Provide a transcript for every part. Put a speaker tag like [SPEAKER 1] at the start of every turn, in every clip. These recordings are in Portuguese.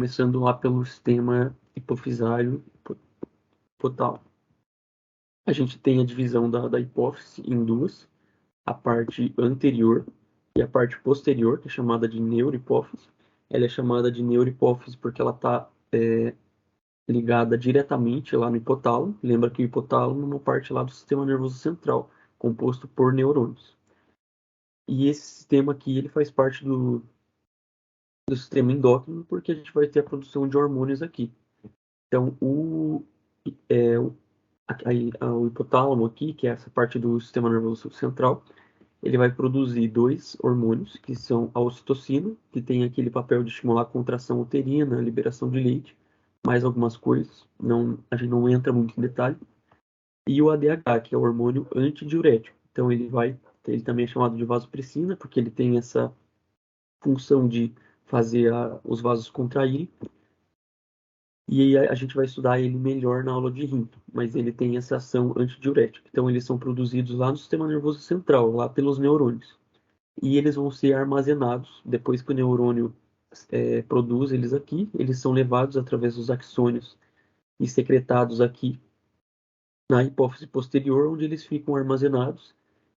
[SPEAKER 1] começando lá pelo sistema hipofisário hipotálamo. A gente tem a divisão da hipófise em duas, a parte anterior e a parte posterior, que é chamada de neurohipófise. Ela é chamada de neurohipófise porque ela está ligada diretamente lá no hipotálamo. Lembra que o hipotálamo é uma parte lá do sistema nervoso central, composto por neurônios. E esse sistema aqui, ele faz parte do sistema endócrino, porque a gente vai ter a produção de hormônios aqui. Então, o hipotálamo aqui, que é essa parte do sistema nervoso central, ele vai produzir dois hormônios, que são a ocitocina, que tem aquele papel de estimular a contração uterina, a liberação de leite, mais algumas coisas, a gente não entra muito em detalhe, e o ADH, que é o hormônio antidiurético. Então ele também é chamado de vasopressina, porque ele tem essa função de fazer os vasos contraírem, e aí a gente vai estudar ele melhor na aula de rim, mas ele tem essa ação antidiurética. Então eles são produzidos lá no sistema nervoso central, lá pelos neurônios. E eles vão ser armazenados depois que o neurônio produz eles aqui, eles são levados através dos axônios e secretados aqui na hipófise posterior, onde eles ficam armazenados,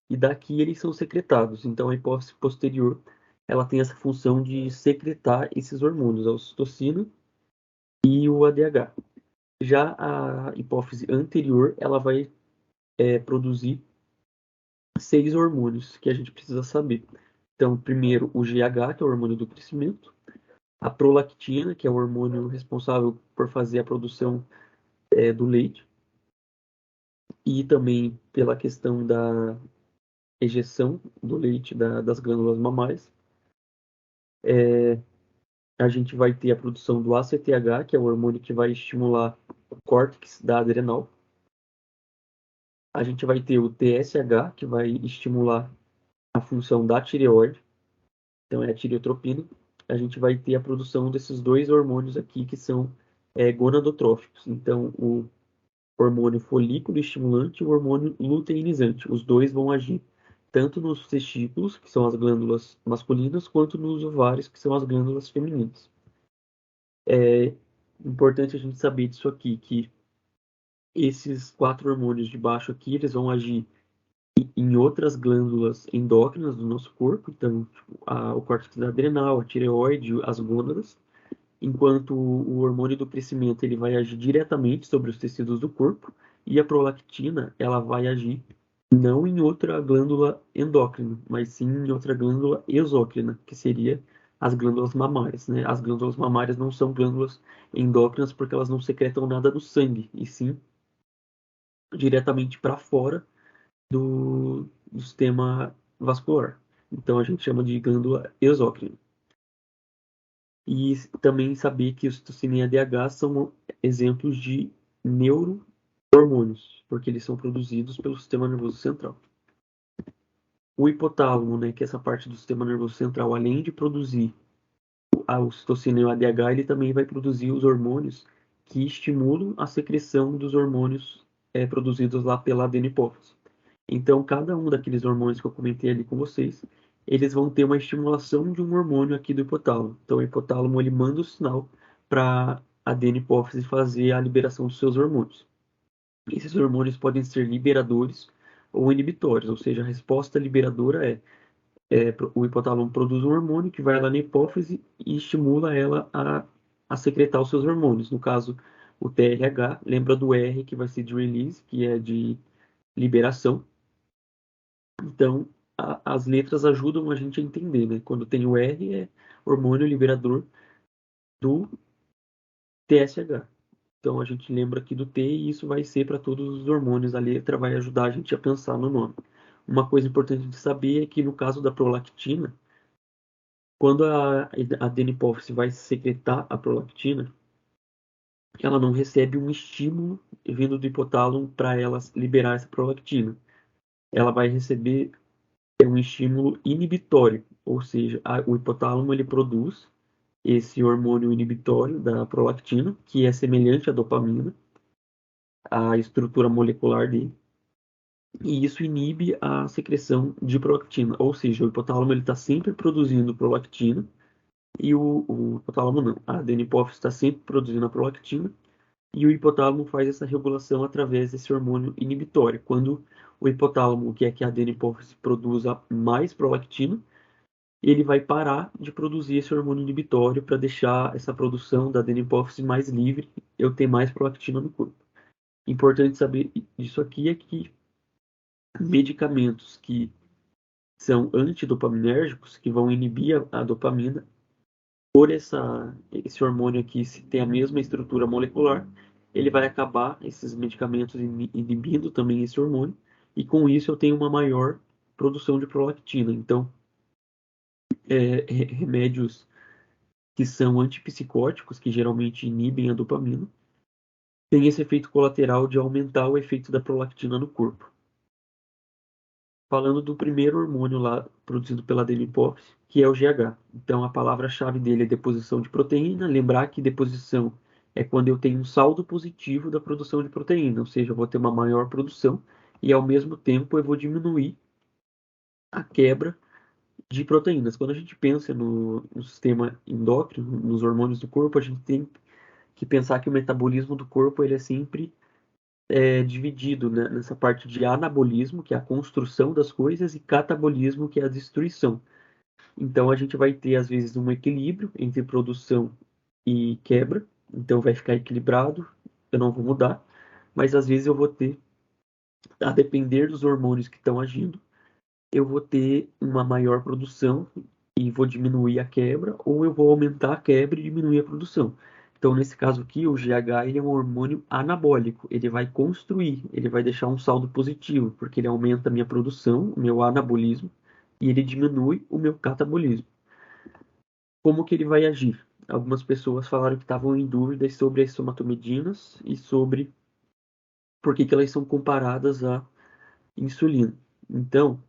[SPEAKER 1] e daqui eles são secretados. Então a hipófise posterior, ela tem essa função de secretar esses hormônios, a ocitocina e o ADH. Já a hipófise anterior, ela vai produzir 6 hormônios que a gente precisa saber. Então, primeiro, o GH, que é o hormônio do crescimento, a prolactina, que é o hormônio responsável por fazer a produção do leite, e também pela questão da ejeção do leite das glândulas mamárias. A gente vai ter a produção do ACTH, que é o hormônio que vai estimular o córtex da adrenal. A gente vai ter o TSH, que vai estimular a função da tireoide, então é a tireotropina. A gente vai ter a produção desses dois hormônios aqui, que são gonadotróficos. Então, o hormônio folículo estimulante e o hormônio luteinizante. Os dois vão agir tanto nos testículos, que são as glândulas masculinas, quanto nos ovários, que são as glândulas femininas. É importante a gente saber disso aqui, que esses 4 hormônios de baixo aqui, eles vão agir em outras glândulas endócrinas do nosso corpo, então tipo, o córtex adrenal, a tireoide, as gônadas, enquanto o hormônio do crescimento ele vai agir diretamente sobre os tecidos do corpo, e a prolactina ela vai agir não em outra glândula endócrina, mas sim em outra glândula exócrina, que seria as glândulas mamárias, né? As glândulas mamárias não são glândulas endócrinas porque elas não secretam nada no sangue, e sim diretamente para fora do sistema vascular. Então a gente chama de glândula exócrina. E também saber que ocitocina e ADH são exemplos de neurohormônios, porque eles são produzidos pelo sistema nervoso central. O hipotálamo, né, que é essa parte do sistema nervoso central, além de produzir a ocitocina e o ADH, ele também vai produzir os hormônios que estimulam a secreção dos hormônios produzidos lá pela adenipófise. Então, cada um daqueles hormônios que eu comentei ali com vocês, eles vão ter uma estimulação de um hormônio aqui do hipotálamo. Então, o hipotálamo ele manda o sinal para a adenipófise fazer a liberação dos seus hormônios. Esses hormônios podem ser liberadores ou inibitórios, ou seja, a resposta liberadora o hipotálamo produz um hormônio que vai lá na hipófise e estimula ela a secretar os seus hormônios. No caso, o TRH, lembra do R, que vai ser de release, que é de liberação. Então, as letras ajudam a gente a entender, né? Quando tem o R, é hormônio liberador do TSH. Então, a gente lembra aqui do T e isso vai ser para todos os hormônios. A letra vai ajudar a gente a pensar no nome. Uma coisa importante de saber é que no caso da prolactina, quando a adenipófise vai secretar a prolactina, ela não recebe um estímulo vindo do hipotálamo para ela liberar essa prolactina. Ela vai receber um estímulo inibitório, ou seja, o hipotálamo ele produz esse hormônio inibitório da prolactina, que é semelhante à dopamina, a estrutura molecular dele, e isso inibe a secreção de prolactina, ou seja, o hipotálamo ele está sempre produzindo prolactina, e o hipotálamo não. A adenohipófise está sempre produzindo a prolactina e o hipotálamo faz essa regulação através desse hormônio inibitório. Quando o hipotálamo quer que a adenohipófise produza mais prolactina, ele vai parar de produzir esse hormônio inibitório para deixar essa produção da adenohipófise mais livre, eu ter mais prolactina no corpo. Importante saber disso aqui é que medicamentos que são antidopaminérgicos, que vão inibir a dopamina, por esse hormônio aqui, se tem a mesma estrutura molecular, ele vai acabar, esses medicamentos, inibindo também esse hormônio, e com isso eu tenho uma maior produção de prolactina. Então, remédios que são antipsicóticos, que geralmente inibem a dopamina, têm esse efeito colateral de aumentar o efeito da prolactina no corpo. Falando do primeiro hormônio lá produzido pela adenohipófise, que é o GH. Então a palavra-chave dele é deposição de proteína. Lembrar que deposição é quando eu tenho um saldo positivo da produção de proteína, ou seja, eu vou ter uma maior produção e ao mesmo tempo eu vou diminuir a quebra de proteínas. Quando a gente pensa no sistema endócrino, nos hormônios do corpo, a gente tem que pensar que o metabolismo do corpo ele é sempre dividido, né, nessa parte de anabolismo, que é a construção das coisas, e catabolismo, que é a destruição. Então a gente vai ter, às vezes, um equilíbrio entre produção e quebra, então vai ficar equilibrado, eu não vou mudar, mas às vezes eu vou ter, a depender dos hormônios que estão agindo, eu vou ter uma maior produção e vou diminuir a quebra, ou eu vou aumentar a quebra e diminuir a produção. Então, nesse caso aqui, o GH ele é um hormônio anabólico, ele vai construir, ele vai deixar um saldo positivo, porque ele aumenta a minha produção, o meu anabolismo, e ele diminui o meu catabolismo. Como que ele vai agir? Algumas pessoas falaram que estavam em dúvidas sobre as somatomedinas e sobre por que que elas são comparadas à insulina. Então,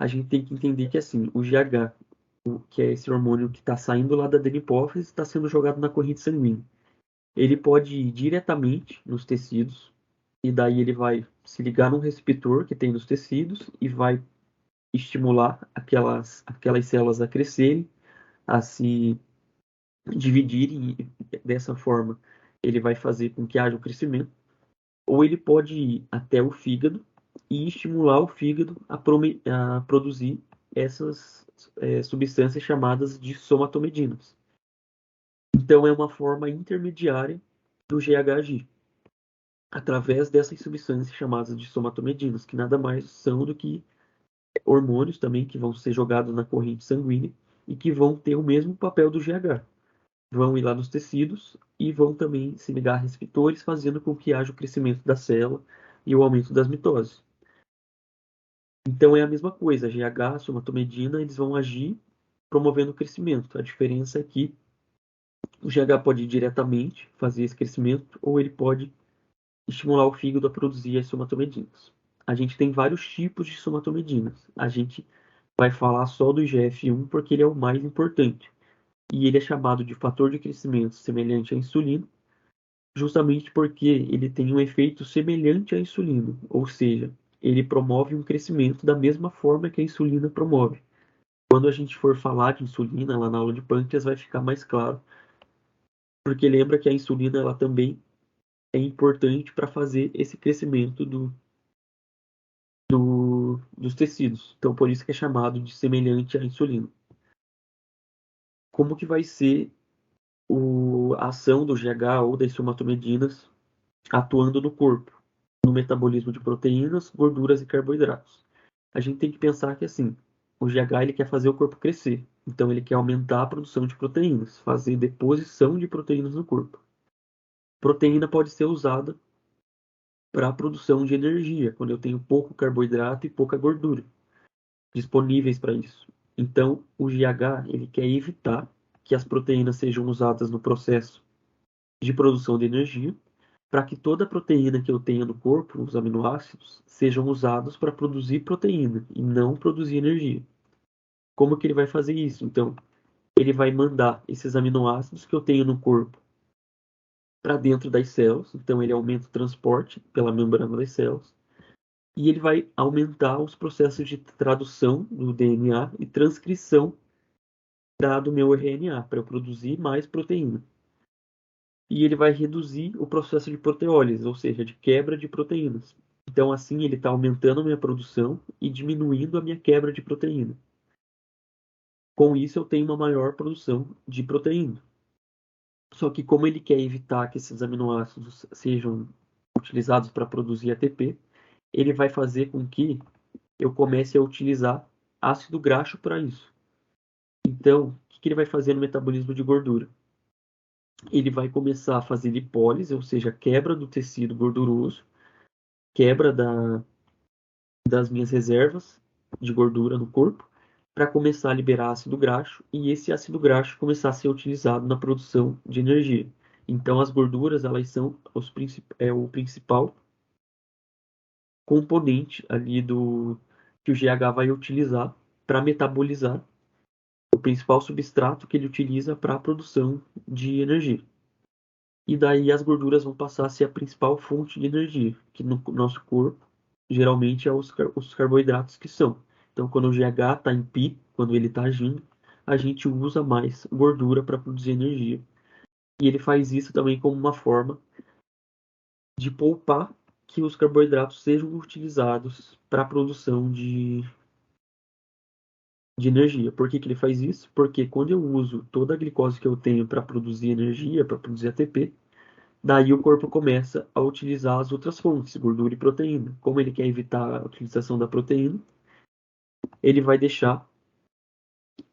[SPEAKER 1] a gente tem que entender que assim, o GH, que é esse hormônio que está saindo lá da adenohipófise, está sendo jogado na corrente sanguínea. Ele pode ir diretamente nos tecidos, e daí ele vai se ligar num receptor que tem nos tecidos e vai estimular aquelas células a crescerem, a se dividirem, e dessa forma ele vai fazer com que haja o crescimento. Ou ele pode ir até o fígado e estimular o fígado a produzir essas substâncias chamadas de somatomedinas. Então, é uma forma intermediária do GH agir, através dessas substâncias chamadas de somatomedinas, que nada mais são do que hormônios também que vão ser jogados na corrente sanguínea e que vão ter o mesmo papel do GH. Vão ir lá nos tecidos e vão também se ligar a receptores, fazendo com que haja o crescimento da célula e o aumento das mitoses. Então é a mesma coisa, GH, somatomedina, eles vão agir promovendo o crescimento. A diferença é que o GH pode ir diretamente fazer esse crescimento ou ele pode estimular o fígado a produzir as somatomedinas. A gente tem vários tipos de somatomedinas. A gente vai falar só do IGF-1 porque ele é o mais importante. E ele é chamado de fator de crescimento semelhante à insulina, justamente porque ele tem um efeito semelhante à insulina, ou seja, ele promove um crescimento da mesma forma que a insulina promove. Quando a gente for falar de insulina lá na aula de pâncreas, vai ficar mais claro, porque lembra que a insulina ela também é importante para fazer esse crescimento dos tecidos. Então, por isso que é chamado de semelhante à insulina. Como que vai ser a ação do GH ou das somatomedinas atuando no corpo, no metabolismo de proteínas, gorduras e carboidratos? A gente tem que pensar que assim, o GH ele quer fazer o corpo crescer, então ele quer aumentar a produção de proteínas, fazer deposição de proteínas no corpo. Proteína pode ser usada para a produção de energia, quando eu tenho pouco carboidrato e pouca gordura disponíveis para isso. Então, o GH ele quer evitar que as proteínas sejam usadas no processo de produção de energia, para que toda a proteína que eu tenha no corpo, os aminoácidos, sejam usados para produzir proteína e não produzir energia. Como que ele vai fazer isso? Então, ele vai mandar esses aminoácidos que eu tenho no corpo para dentro das células, então ele aumenta o transporte pela membrana das células, e ele vai aumentar os processos de tradução do DNA e transcrição do meu RNA, para eu produzir mais proteína. E ele vai reduzir o processo de proteólise, ou seja, de quebra de proteínas. Então, assim, ele está aumentando a minha produção e diminuindo a minha quebra de proteína. Com isso, eu tenho uma maior produção de proteína. Só que como ele quer evitar que esses aminoácidos sejam utilizados para produzir ATP, ele vai fazer com que eu comece a utilizar ácido graxo para isso. Então, o que ele vai fazer no metabolismo de gordura? Ele vai começar a fazer lipólise, ou seja, quebra do tecido gorduroso, quebra das minhas reservas de gordura no corpo, para começar a liberar ácido graxo e esse ácido graxo começar a ser utilizado na produção de energia. Então, as gorduras, elas são o principal componente ali que o GH vai utilizar para metabolizar, o principal substrato que ele utiliza para a produção de energia. E daí as gorduras vão passar a ser a principal fonte de energia, que no nosso corpo geralmente é os carboidratos que são. Então, quando o GH está em pico, quando ele está agindo, a gente usa mais gordura para produzir energia. E ele faz isso também como uma forma de poupar que os carboidratos sejam utilizados para a produção de energia. Por que que ele faz isso? Porque quando eu uso toda a glicose que eu tenho para produzir energia, para produzir ATP, daí o corpo começa a utilizar as outras fontes, gordura e proteína. Como ele quer evitar a utilização da proteína, ele vai deixar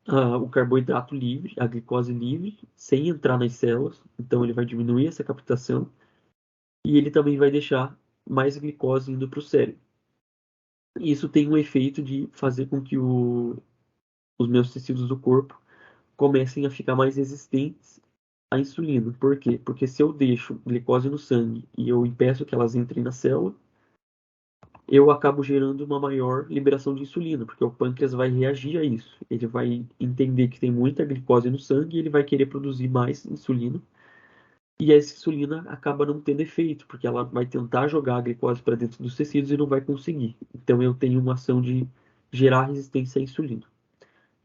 [SPEAKER 1] o carboidrato livre, a glicose livre, sem entrar nas células. Então ele vai diminuir essa captação e ele também vai deixar mais glicose indo para o cérebro. Isso tem um efeito de fazer com que os meus tecidos do corpo comecem a ficar mais resistentes à insulina. Por quê? Porque se eu deixo glicose no sangue e eu impeço que elas entrem na célula, eu acabo gerando uma maior liberação de insulina, porque o pâncreas vai reagir a isso. Ele vai entender que tem muita glicose no sangue e ele vai querer produzir mais insulina. E essa insulina acaba não tendo efeito, porque ela vai tentar jogar a glicose para dentro dos tecidos e não vai conseguir. Então eu tenho uma ação de gerar resistência à insulina.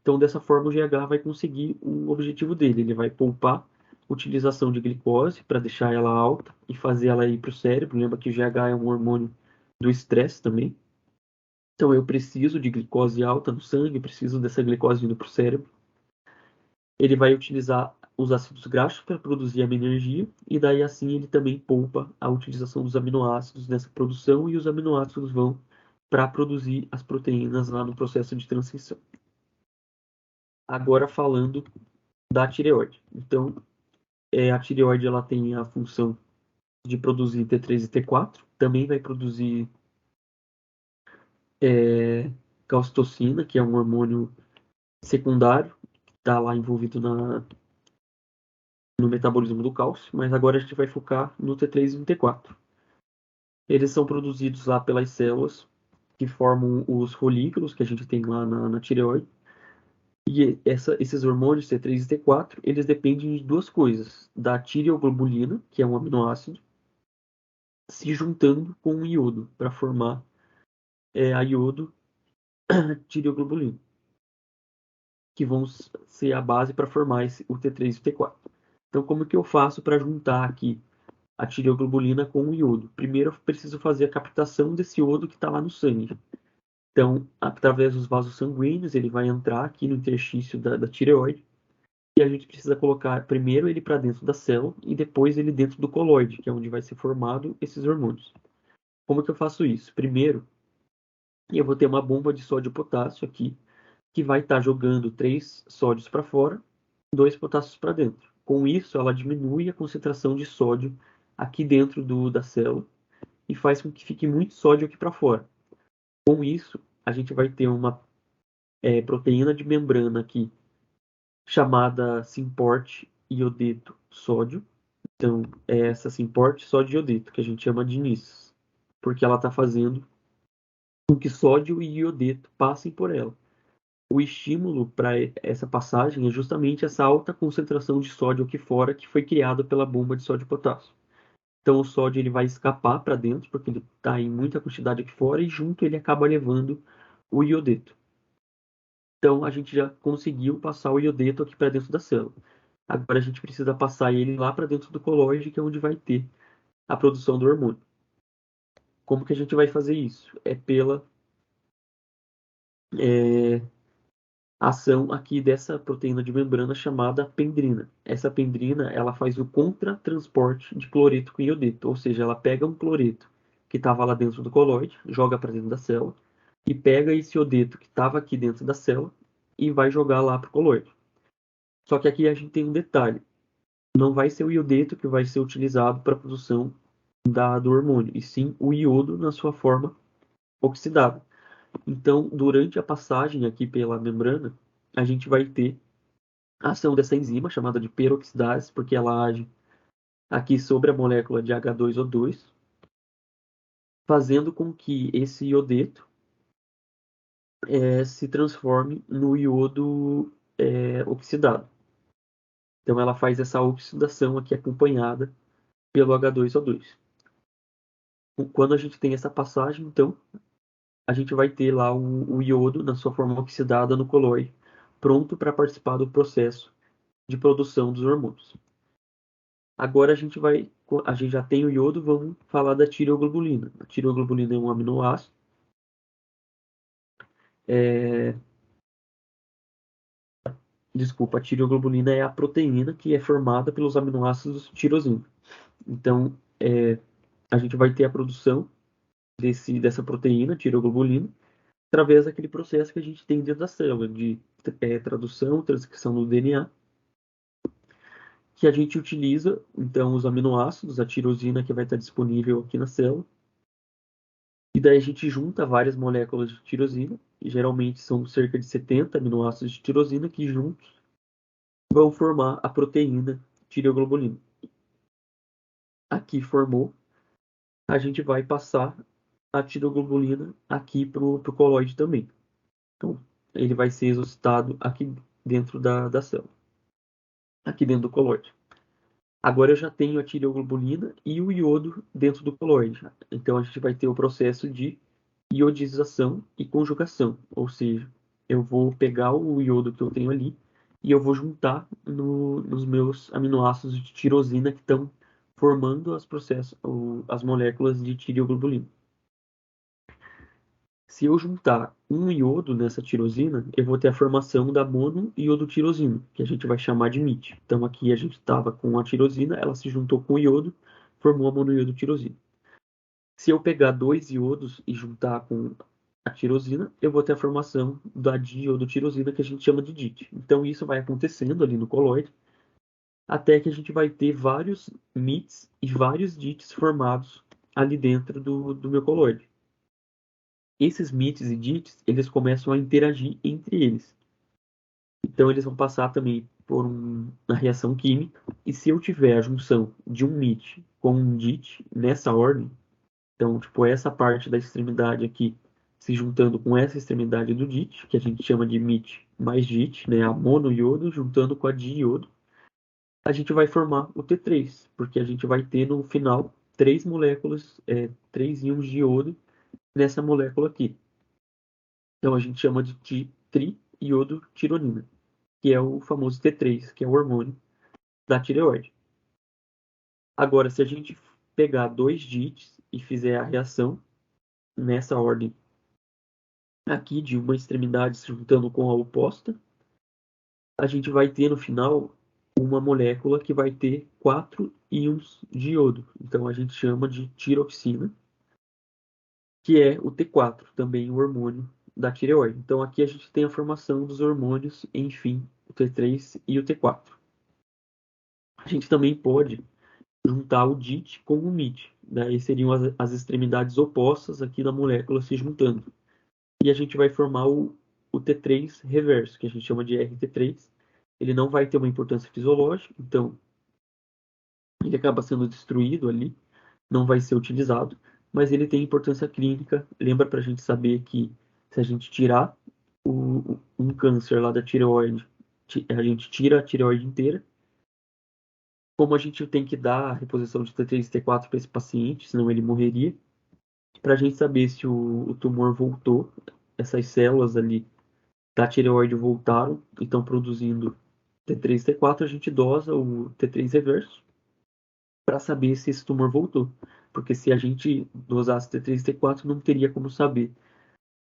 [SPEAKER 1] Então, dessa forma, o GH vai conseguir o objetivo dele. Ele vai poupar a utilização de glicose para deixar ela alta e fazer ela ir para o cérebro. Lembra que o GH é um hormônio do estresse também. Então, eu preciso de glicose alta no sangue, preciso dessa glicose indo para o cérebro. Ele vai utilizar os ácidos graxos para produzir a minha energia, e daí assim ele também poupa a utilização dos aminoácidos nessa produção, e os aminoácidos vão para produzir as proteínas lá no processo de transição. Agora falando da tireoide. Então, a tireoide ela tem a função de produzir T3 e T4, também vai produzir calcitocina, que é um hormônio secundário, que está lá envolvido no metabolismo do cálcio, mas agora a gente vai focar no T3 e no T4. Eles são produzidos lá pelas células que formam os folículos que a gente tem lá na tireoide. E esses hormônios T3 e T4, eles dependem de duas coisas: da tireoglobulina, que é um aminoácido, se juntando com o iodo para formar a iodo tireoglobulina, que vão ser a base para formar o T3 e o T4. Então, como que eu faço para juntar aqui a tireoglobulina com o iodo? Primeiro, eu preciso fazer a captação desse iodo que está lá no sangue. Então, através dos vasos sanguíneos, ele vai entrar aqui no interstício da tireoide e a gente precisa colocar primeiro ele para dentro da célula e depois ele dentro do coloide, que é onde vai ser formado esses hormônios. Como que eu faço isso? Primeiro, eu vou ter uma bomba de sódio e potássio aqui, que vai estar jogando 3 sódios para fora, 2 potássios para dentro. Com isso, ela diminui a concentração de sódio aqui dentro da célula e faz com que fique muito sódio aqui para fora. Com isso, a gente vai ter uma proteína de membrana aqui chamada Simport iodeto sódio. Então, é essa Simport sódio iodeto que a gente chama de NIS, porque ela está fazendo com que sódio e iodeto passem por ela. O estímulo para essa passagem é justamente essa alta concentração de sódio aqui fora que foi criada pela bomba de sódio e potássio. Então o sódio ele vai escapar para dentro porque ele está em muita quantidade aqui fora e junto ele acaba levando o iodeto. Então, a gente já conseguiu passar o iodeto aqui para dentro da célula. Agora, a gente precisa passar ele lá para dentro do colóide, que é onde vai ter a produção do hormônio. Como que a gente vai fazer isso? É pela é, ação aqui dessa proteína de membrana chamada pendrina. Essa pendrina, ela faz o contratransporte de cloreto com iodeto, ou seja, ela pega um cloreto que estava lá dentro do colóide, joga para dentro da célula, e pega esse iodeto que estava aqui dentro da célula e vai jogar lá para o colóide. Só que aqui a gente tem um detalhe: não vai ser o iodeto que vai ser utilizado para a produção do hormônio, e sim o iodo na sua forma oxidada. Então, durante a passagem aqui pela membrana, a gente vai ter a ação dessa enzima, chamada de peroxidase, porque ela age aqui sobre a molécula de H2O2, fazendo com que esse iodeto se transforme no iodo oxidado. Então, ela faz essa oxidação aqui acompanhada pelo H2O2. Quando a gente tem essa passagem, então, a gente vai ter lá o iodo na sua forma oxidada no colóide, pronto para participar do processo de produção dos hormônios. Agora a gente já tem o iodo, vamos falar da tireoglobulina. A tireoglobulina é um aminoácido. É, Desculpa, a tireoglobulina é a proteína que é formada pelos aminoácidos tirosina. Então, a gente vai ter a produção dessa proteína, tireoglobulina, através daquele processo que a gente tem dentro da célula, de tradução, transcrição do DNA, que a gente utiliza, então, os aminoácidos, a tirosina que vai estar disponível aqui na célula, e daí a gente junta várias moléculas de tirosina, e geralmente são cerca de 70 aminoácidos de tirosina, que juntos vão formar a proteína tireoglobulina. Aqui formou, a gente vai passar a tireoglobulina aqui para o colóide também. Então, ele vai ser exocitado aqui dentro da célula, aqui dentro do colóide. Agora eu já tenho a tireoglobulina e o iodo dentro do colóide. Então a gente vai ter o processo de iodização e conjugação, ou seja, eu vou pegar o iodo que eu tenho ali e eu vou juntar nos meus aminoácidos de tirosina que estão formando as moléculas de tireoglobulina. Se eu juntar um iodo nessa tirosina, eu vou ter a formação da monoiodotirosina, que a gente vai chamar de MIT. Então aqui a gente estava com a tirosina, ela se juntou com o iodo, formou a monoiodotirosina. Se eu pegar dois iodos e juntar com a tirosina, eu vou ter a formação da diiodotirosina, que a gente chama de DIT. Então isso vai acontecendo ali no colóide, até que a gente vai ter vários MITs e vários DITs formados ali dentro do meu colóide. Esses MITs e DITs, eles começam a interagir entre eles. Então eles vão passar também por uma reação química, e se eu tiver a junção de um MIT com um DIT nessa ordem, então, tipo, essa parte da extremidade aqui se juntando com essa extremidade do DIT, que a gente chama de MIT mais DIT, né, a monoiodo juntando com a diiodo, a gente vai formar o T3, porque a gente vai ter no final três moléculas, três íons de iodo nessa molécula aqui. Então a gente chama de triiodotironina, que é o famoso T3, que é o hormônio da tireoide. Agora, se a gente pegar dois DITs e fizer a reação nessa ordem aqui, de uma extremidade se juntando com a oposta, a gente vai ter no final uma molécula que vai ter quatro íons de iodo. Então a gente chama de tiroxina, que é o T4, também o hormônio da tireoide. Então aqui a gente tem a formação dos hormônios, enfim, o T3 e o T4. A gente também pode juntar o DIT com o MIT. Daí seriam as extremidades opostas aqui da molécula se juntando. E a gente vai formar o T3 reverso, que a gente chama de RT3. Ele não vai ter uma importância fisiológica, então ele acaba sendo destruído ali, não vai ser utilizado, mas ele tem importância clínica. Lembra para a gente saber que se a gente tirar um câncer lá da tireoide, a gente tira a tireoide inteira. Como a gente tem que dar a reposição de T3 e T4 para esse paciente, senão ele morreria, para a gente saber se o tumor voltou, essas células ali da tireoide voltaram e estão produzindo T3 e T4, a gente dosa o T3 reverso para saber se esse tumor voltou. Porque se a gente dosasse T3 e T4, não teria como saber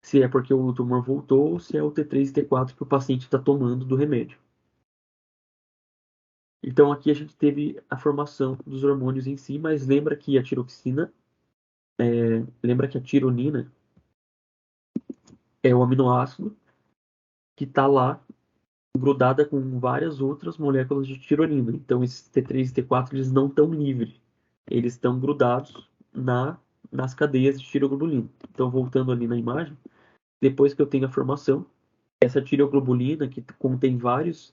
[SPEAKER 1] se é porque o tumor voltou ou se é o T3 e T4 que o paciente está tomando do remédio. Então aqui a gente teve a formação dos hormônios em si, mas lembra que a tiroxina, lembra que a tironina é o aminoácido que está lá grudada com várias outras moléculas de tironina. Então esses T3 e T4 eles não estão livres, eles estão grudados nas cadeias de tiroglobulina. Então voltando ali na imagem, depois que eu tenho a formação, essa tiroglobulina que contém vários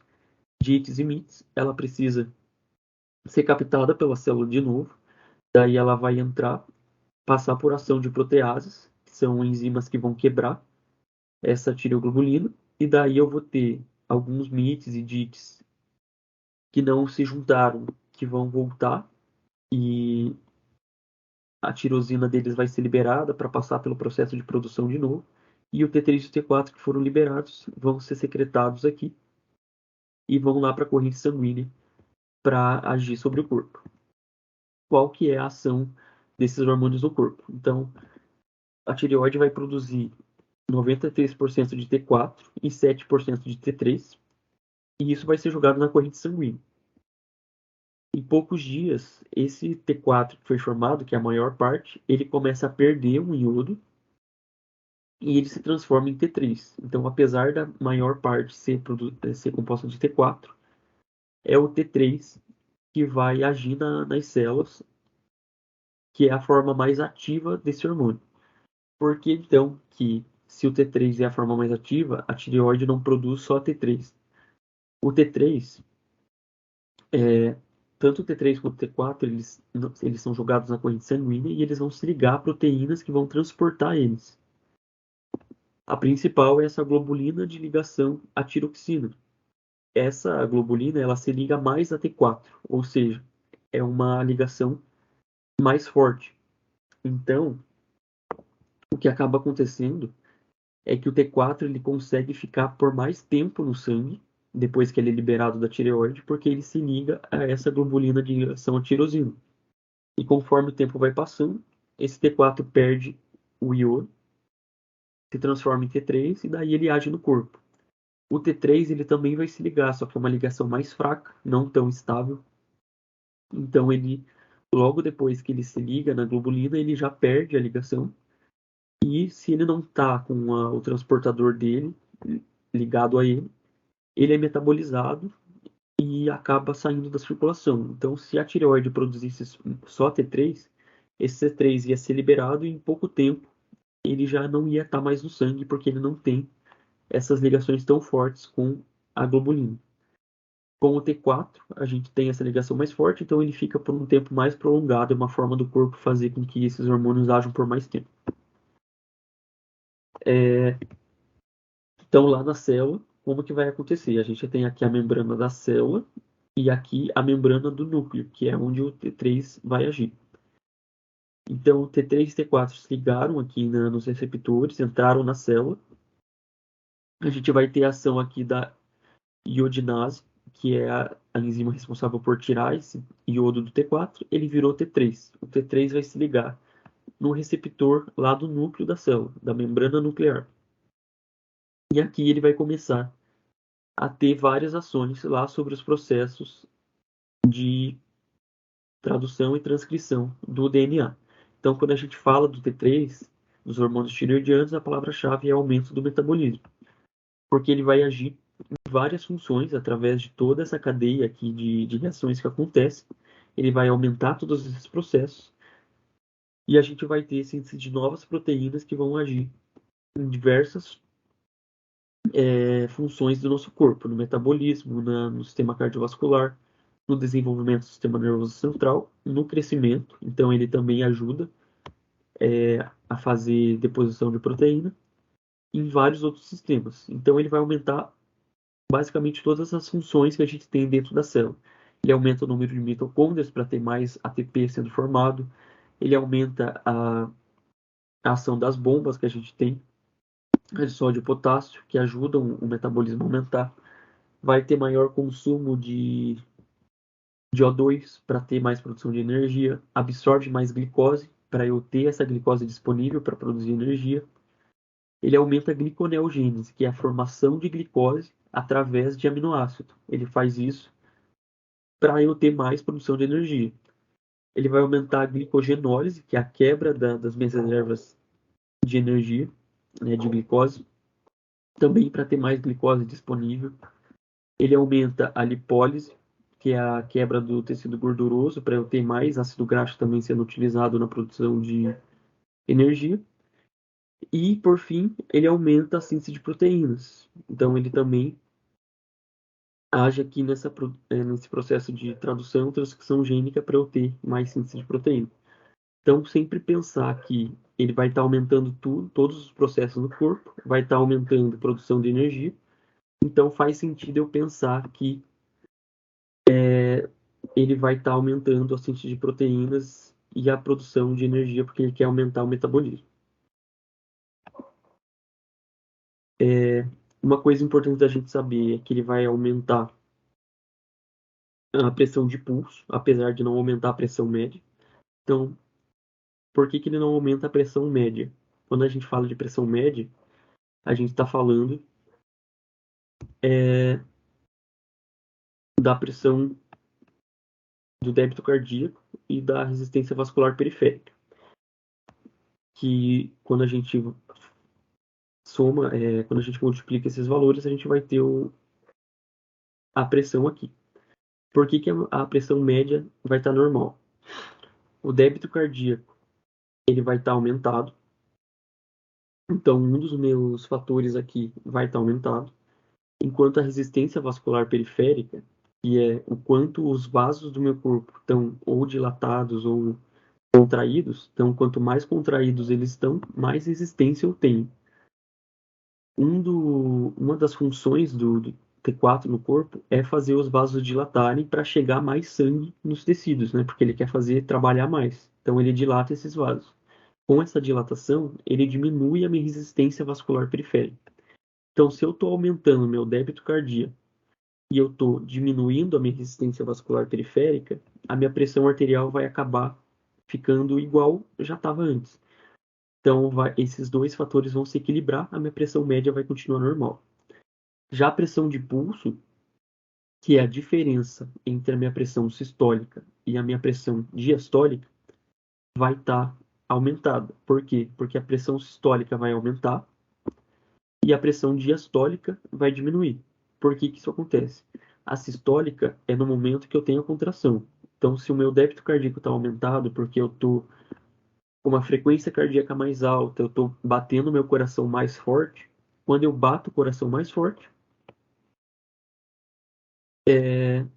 [SPEAKER 1] DITs e MITs, ela precisa ser captada pela célula de novo, daí ela vai entrar, passar por ação de proteases, que são enzimas que vão quebrar essa tireoglobulina, e daí eu vou ter alguns MITs e DITs que não se juntaram, que vão voltar, e a tirosina deles vai ser liberada para passar pelo processo de produção de novo, e o T3 e o T4 que foram liberados vão ser secretados aqui e vão lá para a corrente sanguínea para agir sobre o corpo. Qual que é a ação desses hormônios no corpo? Então, a tireoide vai produzir 93% de T4 e 7% de T3, e isso vai ser jogado na corrente sanguínea. Em poucos dias, esse T4 que foi formado, que é a maior parte, ele começa a perder um iodo e ele se transforma em T3. Então, apesar da maior parte ser composta de T4, é o T3 que vai agir nas células, que é a forma mais ativa desse hormônio. Por que então que se o T3 é a forma mais ativa, a tireoide não produz só T3? O T3, tanto o T3 quanto o T4, eles são jogados na corrente sanguínea e eles vão se ligar a proteínas que vão transportar eles. A principal é essa globulina de ligação à tiroxina. Essa globulina, ela se liga mais a T4, ou seja, é uma ligação mais forte. Então, o que acaba acontecendo é que o T4 ele consegue ficar por mais tempo no sangue, depois que ele é liberado da tireoide, porque ele se liga a essa globulina de ligação à tirosina. E conforme o tempo vai passando, esse T4 perde o iodo, se transforma em T3 e daí ele age no corpo. O T3 ele também vai se ligar, só que é uma ligação mais fraca, não tão estável. Então ele, logo depois que ele se liga na globulina, ele já perde a ligação. E se ele não está com o transportador dele ligado a ele, ele é metabolizado e acaba saindo da circulação. Então, se a tireoide produzisse só T3, esse T3 ia ser liberado e em pouco tempo ele já não ia estar mais no sangue, porque ele não tem essas ligações tão fortes com a globulina. Com o T4, a gente tem essa ligação mais forte, então ele fica por um tempo mais prolongado, é uma forma do corpo fazer com que esses hormônios ajam por mais tempo. Então, lá na célula, como que vai acontecer? A gente tem aqui a membrana da célula e aqui a membrana do núcleo, que é onde o T3 vai agir. Então, o T3 e T4 se ligaram aqui nos receptores, entraram na célula. A gente vai ter a ação aqui da iodinase, que é a enzima responsável por tirar esse iodo do T4. Ele virou T3. O T3 vai se ligar no receptor lá do núcleo da célula, da membrana nuclear. E aqui ele vai começar a ter várias ações lá sobre os processos de tradução e transcrição do DNA. Então, quando a gente fala do T3, dos hormônios tireoidianos, a palavra-chave é aumento do metabolismo, porque ele vai agir em várias funções através de toda essa cadeia aqui de reações que acontecem. Ele vai aumentar todos esses processos e a gente vai ter síntese de novas proteínas que vão agir em diversas funções do nosso corpo, no metabolismo, no sistema cardiovascular, no desenvolvimento do sistema nervoso central, no crescimento. Então, ele também ajuda a fazer deposição de proteína em vários outros sistemas. Então, ele vai aumentar basicamente todas as funções que a gente tem dentro da célula. Ele aumenta o número de mitocôndrias para ter mais ATP sendo formado. Ele aumenta a ação das bombas que a gente tem. de sódio e potássio, que ajudam o metabolismo a aumentar. Vai ter maior consumo de O2 para ter mais produção de energia, absorve mais glicose para eu ter essa glicose disponível para produzir energia. Ele aumenta a gliconeogênese, que é a formação de glicose através de aminoácido. Ele faz isso para eu ter mais produção de energia. Ele vai aumentar a glicogenólise, que é a quebra das minhas reservas de energia, né, de glicose, também para ter mais glicose disponível. Ele aumenta a lipólise, que é a quebra do tecido gorduroso, para eu ter mais ácido graxo também sendo utilizado na produção de energia. E, por fim, ele aumenta a síntese de proteínas. Então, ele também age aqui nesse processo de tradução, transcrição gênica para eu ter mais síntese de proteína. Então, sempre pensar que ele vai estar aumentando tudo, todos os processos no corpo, vai estar aumentando a produção de energia. Então, faz sentido eu pensar que ele vai estar aumentando a síntese de proteínas e a produção de energia, porque ele quer aumentar o metabolismo. Uma coisa importante da gente saber é que ele vai aumentar a pressão de pulso, apesar de não aumentar a pressão média. Então, por que que ele não aumenta a pressão média? Quando a gente fala de pressão média, a gente está falando da pressão do débito cardíaco e da resistência vascular periférica, que quando a gente soma, quando a gente multiplica esses valores, a gente vai ter a pressão aqui. Por que que a pressão média vai estar normal? O débito cardíaco ele vai estar aumentado, então um dos meus fatores aqui vai estar aumentado, enquanto a resistência vascular periférica, que é o quanto os vasos do meu corpo estão ou dilatados ou contraídos, então quanto mais contraídos eles estão, mais resistência eu tenho. Uma das funções do T4 no corpo é fazer os vasos dilatarem para chegar mais sangue nos tecidos, né? Porque ele quer fazer trabalhar mais. Então ele dilata esses vasos. Com essa dilatação, ele diminui a minha resistência vascular periférica. Então, se eu estou aumentando meu débito cardíaco e eu estou diminuindo a minha resistência vascular periférica, a minha pressão arterial vai acabar ficando igual já estava antes. Então, esses dois fatores vão se equilibrar, a minha pressão média vai continuar normal. Já a pressão de pulso, que é a diferença entre a minha pressão sistólica e a minha pressão diastólica, vai estar aumentada. Por quê? Porque a pressão sistólica vai aumentar e a pressão diastólica vai diminuir. Por que que isso acontece? A sistólica é no momento que eu tenho a contração. Então, se o meu débito cardíaco está aumentado porque eu estou com uma frequência cardíaca mais alta, eu estou batendo meu coração mais forte, quando eu bato o coração mais forte,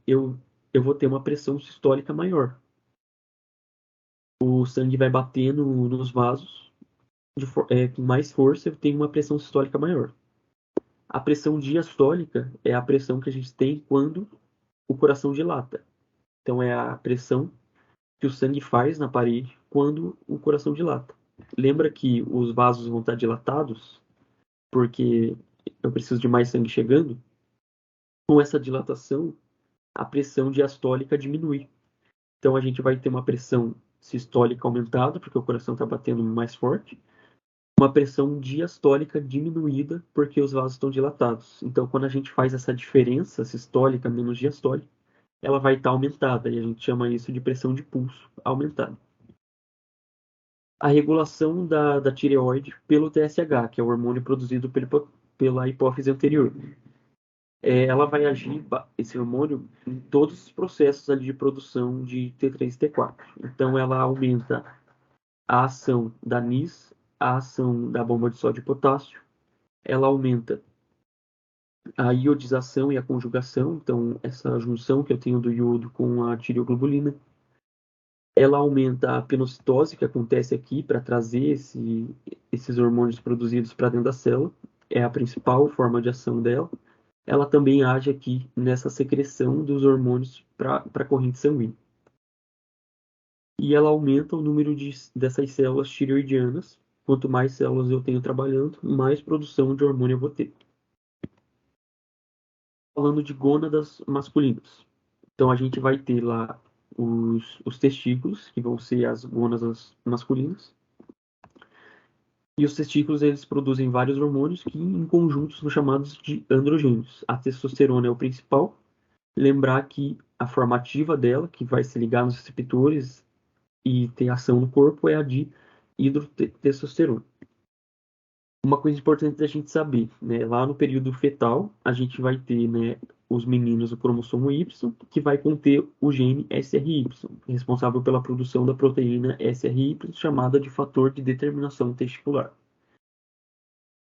[SPEAKER 1] eu vou ter uma pressão sistólica maior. O sangue vai bater nos vasos com mais força, eu tenho uma pressão sistólica maior. A pressão diastólica é a pressão que a gente tem quando o coração dilata. Então é a pressão que o sangue faz na parede quando o coração dilata. Lembra que os vasos vão estar dilatados porque eu preciso de mais sangue chegando? Com essa dilatação, a pressão diastólica diminui. Então a gente vai ter uma pressão sistólica aumentada, porque o coração está batendo mais forte, uma pressão diastólica diminuída, porque os vasos estão dilatados. Então quando a gente faz essa diferença sistólica menos diastólica, ela vai estar aumentada, e a gente chama isso de pressão de pulso aumentada. A regulação da tireoide pelo TSH, que é o hormônio produzido pela hipófise anterior. Ela vai agir, esse hormônio, em todos os processos ali de produção de T3 e T4. Então, ela aumenta a ação da NIS, a ação da bomba de sódio e potássio, ela aumenta a iodização e a conjugação, então, essa junção que eu tenho do iodo com a tireoglobulina. Ela aumenta a penocitose, que acontece aqui, para trazer esses hormônios produzidos para dentro da célula, é a principal forma de ação dela. Ela também age aqui nessa secreção dos hormônios para a corrente sanguínea. E ela aumenta o número dessas células tireoidianas, quanto mais células eu tenho trabalhando, mais produção de hormônio eu vou ter. Falando de gônadas masculinas. Então a gente vai ter lá os testículos, que vão ser as gônadas masculinas. E os testículos eles produzem vários hormônios que em conjunto são chamados de androgênios. A testosterona é o principal. Lembrar que a formativa dela, que vai se ligar nos receptores e ter ação no corpo, é a de hidrotestosterona. Uma coisa importante da gente saber, né? Lá no período fetal, a gente vai ter, né, os meninos do cromossomo Y, que vai conter o gene SRY, responsável pela produção da proteína SRY, chamada de fator de determinação testicular.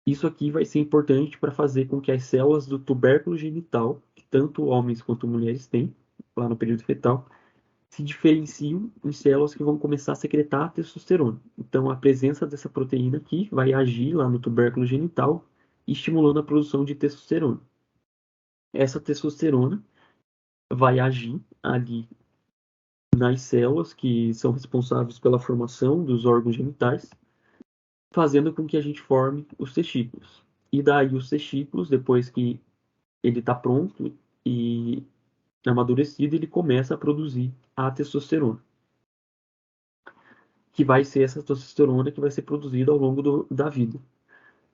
[SPEAKER 1] Isso aqui vai ser importante para fazer com que as células do tubérculo genital, que tanto homens quanto mulheres têm, lá no período fetal, se diferenciem em células que vão começar a secretar a testosterona. Então, a presença dessa proteína aqui vai agir lá no tubérculo genital, estimulando a produção de testosterona. Essa testosterona vai agir ali nas células que são responsáveis pela formação dos órgãos genitais, fazendo com que a gente forme os testículos. E daí os testículos, depois que ele está pronto e amadurecido, ele começa a produzir a testosterona, que vai ser essa testosterona que vai ser produzida ao longo da vida.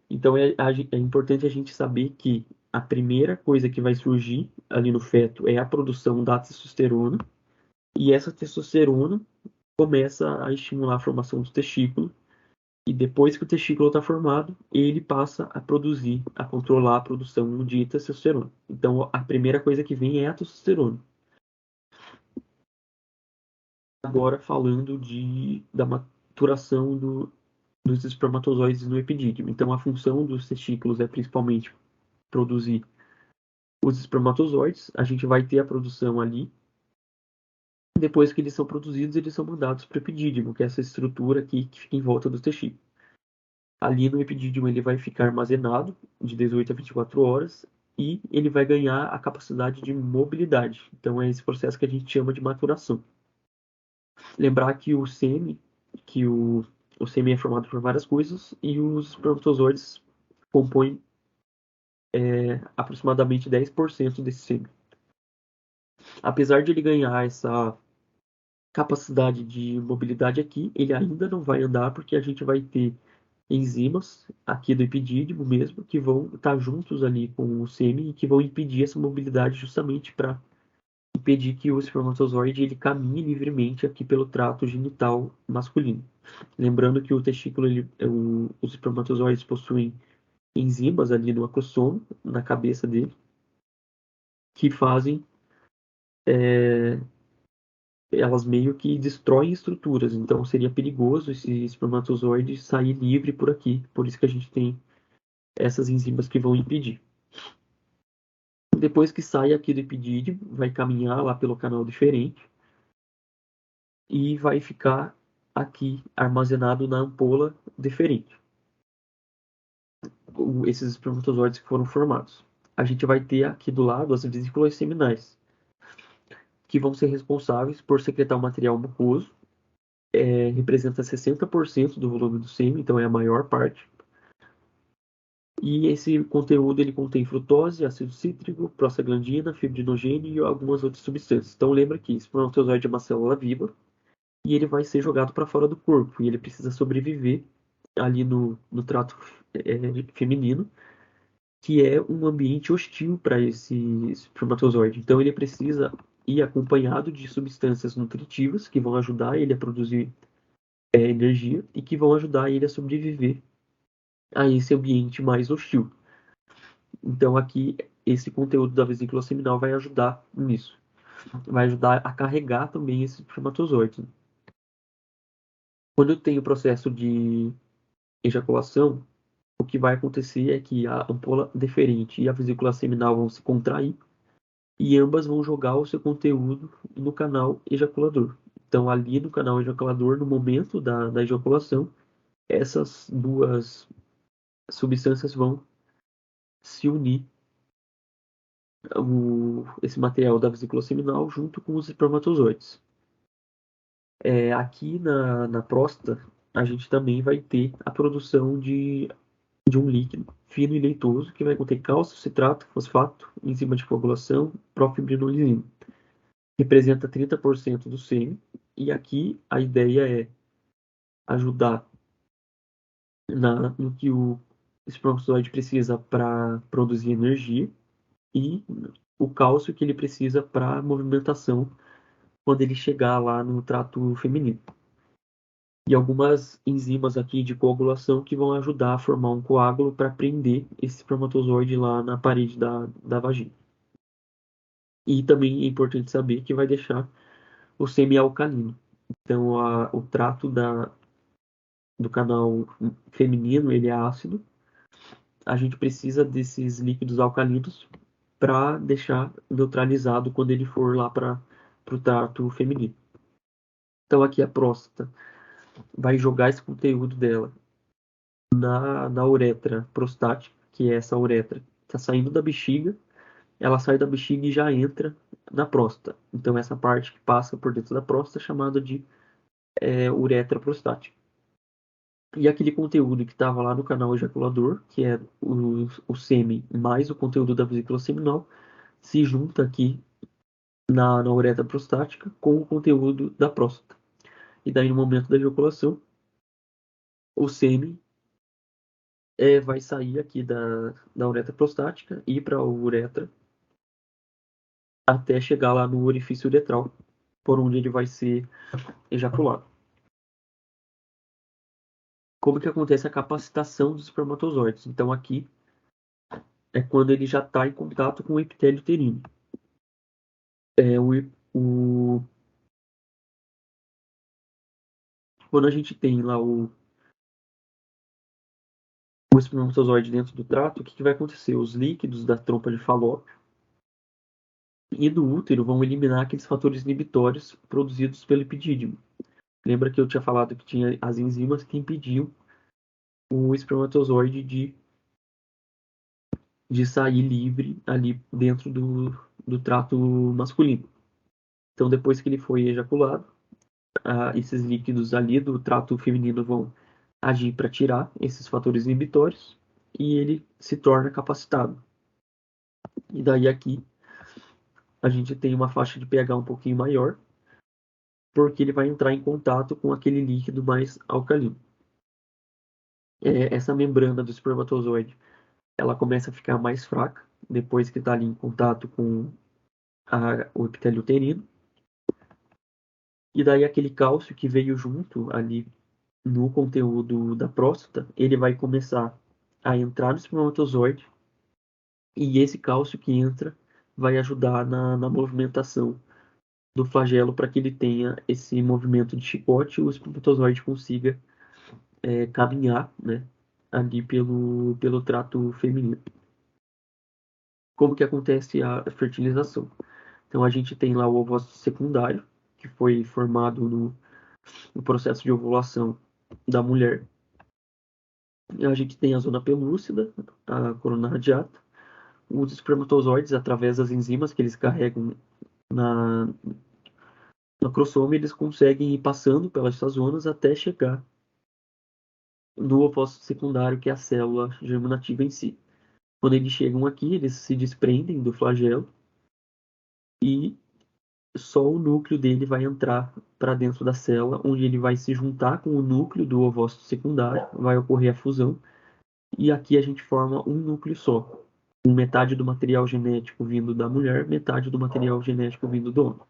[SPEAKER 1] Então é importante a gente saber que a primeira coisa que vai surgir ali no feto é a produção da testosterona, e essa testosterona começa a estimular a formação do testículo, e depois que o testículo está formado, ele passa a produzir, a controlar a produção de testosterona. Então a primeira coisa que vem é a testosterona. Agora falando da maturação dos espermatozoides no epidídimo. Então a função dos testículos é principalmente produzir os espermatozoides. A gente vai ter a produção ali. Depois que eles são produzidos, eles são mandados para o epidídimo, que é essa estrutura aqui que fica em volta dos testículos. Ali no epidídimo ele vai ficar armazenado de 18 a 24 horas e ele vai ganhar a capacidade de mobilidade. Então é esse processo que a gente chama de maturação. Lembrar que o sêmen é formado por várias coisas e os espermatozoides compõem aproximadamente 10% desse sêmen. Apesar de ele ganhar essa capacidade de mobilidade aqui, ele ainda não vai andar porque a gente vai ter enzimas aqui do epidídimo mesmo que vão estar juntos ali com o sêmen e que vão impedir essa mobilidade justamente para impedir que o espermatozoide ele caminhe livremente aqui pelo trato genital masculino. Lembrando que o testículo, os espermatozoides possuem enzimas ali no acrossomo, na cabeça dele, que fazem elas meio que destroem estruturas, então seria perigoso esse espermatozoide sair livre por aqui, por isso que a gente tem essas enzimas que vão impedir. Depois que sai aqui do epidídimo, vai caminhar lá pelo canal deferente e vai ficar aqui armazenado na ampola deferente. Esses espermatozoides que foram formados. A gente vai ter aqui do lado as vesículas seminais, que vão ser responsáveis por secretar o material mucoso, representa 60% do volume do sêmen, então é a maior parte. E esse conteúdo ele contém frutose, ácido cítrico, prostaglandina, fibrinogênio e algumas outras substâncias. Então lembra que espermatozoide é uma célula viva e ele vai ser jogado para fora do corpo e ele precisa sobreviver ali no trato feminino, que é um ambiente hostil para esse espermatozoide. Então ele precisa ir acompanhado de substâncias nutritivas que vão ajudar ele a produzir energia e que vão ajudar ele a sobreviver a esse ambiente mais hostil. Então aqui esse conteúdo da vesícula seminal vai ajudar nisso. Vai ajudar a carregar também esse espermatozoide. Quando eu tenho o processo de ejaculação, o que vai acontecer é que a ampola deferente e a vesícula seminal vão se contrair e ambas vão jogar o seu conteúdo no canal ejaculador. Então, ali no canal ejaculador, no momento da ejaculação, essas duas substâncias vão se unir, esse material da vesícula seminal, junto com os espermatozoides. Aqui na próstata, a gente também vai ter a produção de um líquido fino e leitoso que vai conter cálcio, citrato, fosfato, enzima de coagulação, profibrinolisina. Representa 30% do sêmen, e aqui a ideia é ajudar no que o espermatozoide precisa para produzir energia e o cálcio que ele precisa para movimentação quando ele chegar lá no trato feminino. E algumas enzimas aqui de coagulação que vão ajudar a formar um coágulo para prender esse espermatozoide lá na parede da vagina. E também é importante saber que vai deixar o sêmen alcalino. Então, o trato do canal feminino ele é ácido. A gente precisa desses líquidos alcalinos para deixar neutralizado quando ele for lá para o trato feminino. Então, aqui a próstata vai jogar esse conteúdo dela na uretra prostática, que é essa uretra que está saindo da bexiga, ela sai da bexiga e já entra na próstata. Então, essa parte que passa por dentro da próstata é chamada de uretra prostática. E aquele conteúdo que estava lá no canal ejaculador, que é o sêmen mais o conteúdo da vesícula seminal, se junta aqui na uretra prostática com o conteúdo da próstata. E daí, no momento da ejaculação, o sêmen vai sair aqui da uretra prostática e ir para a uretra até chegar lá no orifício uretral, por onde ele vai ser ejaculado. Como que acontece a capacitação dos espermatozoides? Então, aqui é quando ele já está em contato com o epitélio uterino. É, o, quando a gente tem lá o espermatozoide dentro do trato, o que vai acontecer? Os líquidos da trompa de Falópio e do útero vão eliminar aqueles fatores inibitórios produzidos pelo epidídimo. Lembra que eu tinha falado que tinha as enzimas que impediam o espermatozoide de sair livre ali dentro do trato masculino. Então, depois que ele foi ejaculado, esses líquidos ali do trato feminino vão agir para tirar esses fatores inibitórios e ele se torna capacitado. E daí aqui a gente tem uma faixa de pH um pouquinho maior, porque ele vai entrar em contato com aquele líquido mais alcalino. Essa membrana do espermatozoide, ela começa a ficar mais fraca depois que está ali em contato com o epitélio uterino. E daí aquele cálcio que veio junto ali no conteúdo da próstata, ele vai começar a entrar no espermatozoide e esse cálcio que entra vai ajudar na movimentação do flagelo para que ele tenha esse movimento de chicote e o espermatozoide consiga caminhar, né, ali pelo trato feminino. Como que acontece a fertilização? Então a gente tem lá o ovócito secundário, que foi formado no processo de ovulação da mulher. E a gente tem a zona pelúcida, a corona radiata, os espermatozoides, através das enzimas que eles carregam na, no crossoma, eles conseguem ir passando pelas suas zonas até chegar no ovócito secundário, que é a célula germinativa em si. Quando eles chegam aqui, eles se desprendem do flagelo e só o núcleo dele vai entrar para dentro da célula, onde ele vai se juntar com o núcleo do ovócito secundário, vai ocorrer a fusão, e aqui a gente forma um núcleo só, com metade do material genético vindo da mulher, metade do material genético vindo do homem.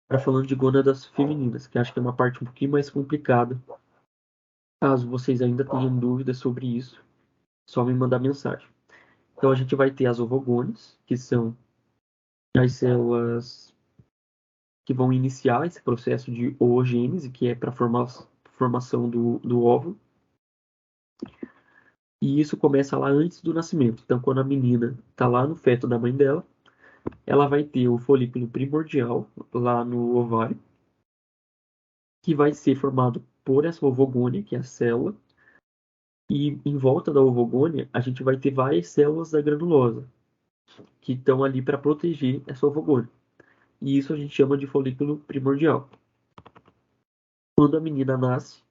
[SPEAKER 1] Agora falando de gônadas femininas, que acho que é uma parte um pouquinho mais complicada. Caso vocês ainda tenham dúvidas sobre isso, só me mandar mensagem. Então a gente vai ter as ovogônias, que são as células que vão iniciar esse processo de oogênese, que é para formação do óvulo. E isso começa lá antes do nascimento. Então, quando a menina está lá no feto da mãe dela, ela vai ter o folículo primordial lá no ovário, que vai ser formado por essa ovogônia, que é a célula. E em volta da ovogônia, a gente vai ter várias células da granulosa, que estão ali para proteger essa ovogônia. E isso a gente chama de folículo primordial. Quando a menina nasce,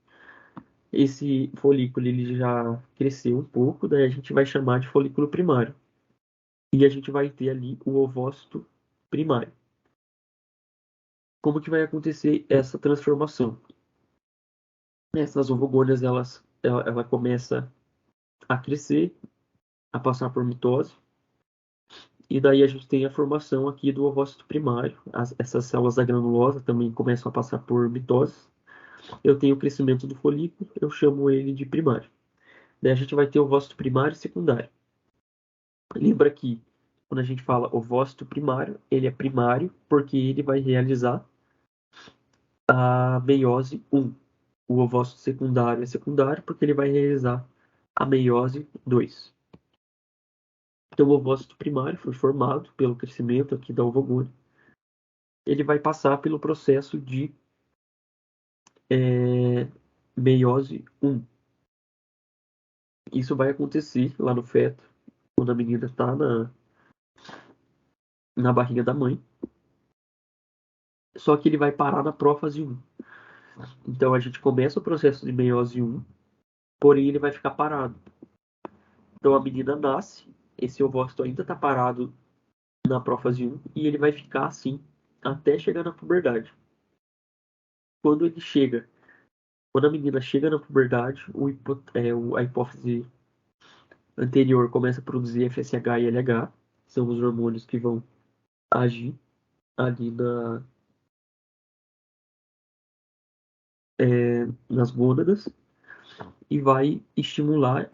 [SPEAKER 1] esse folículo ele já cresceu um pouco, daí a gente vai chamar de folículo primário. E a gente vai ter ali o ovócito primário. Como que vai acontecer essa transformação? Essas ovogônias, ela começa a crescer, a passar por mitose, e daí a gente tem a formação aqui do ovócito primário. Essas células da granulosa também começam a passar por mitose. Eu tenho o crescimento do folículo, eu chamo ele de primário. Daí a gente vai ter o ovócito primário e secundário. Lembra que quando a gente fala ovócito primário, ele é primário porque ele vai realizar a meiose 1. O ovócito secundário é secundário porque ele vai realizar a meiose 2. Então, o ovócito primário foi formado pelo crescimento aqui da ovogônia. Ele vai passar pelo processo de meiose 1. Isso vai acontecer lá no feto, quando a menina está na barriga da mãe. Só que ele vai parar na prófase 1. Então, a gente começa o processo de meiose 1, porém ele vai ficar parado. Então, a menina nasce, esse ovócito ainda está parado na prófase 1 e ele vai ficar assim até chegar na puberdade. Quando ele chega, quando a menina chega na puberdade, a hipófise anterior começa a produzir FSH e LH, são os hormônios que vão agir ali nas gônadas e vai estimular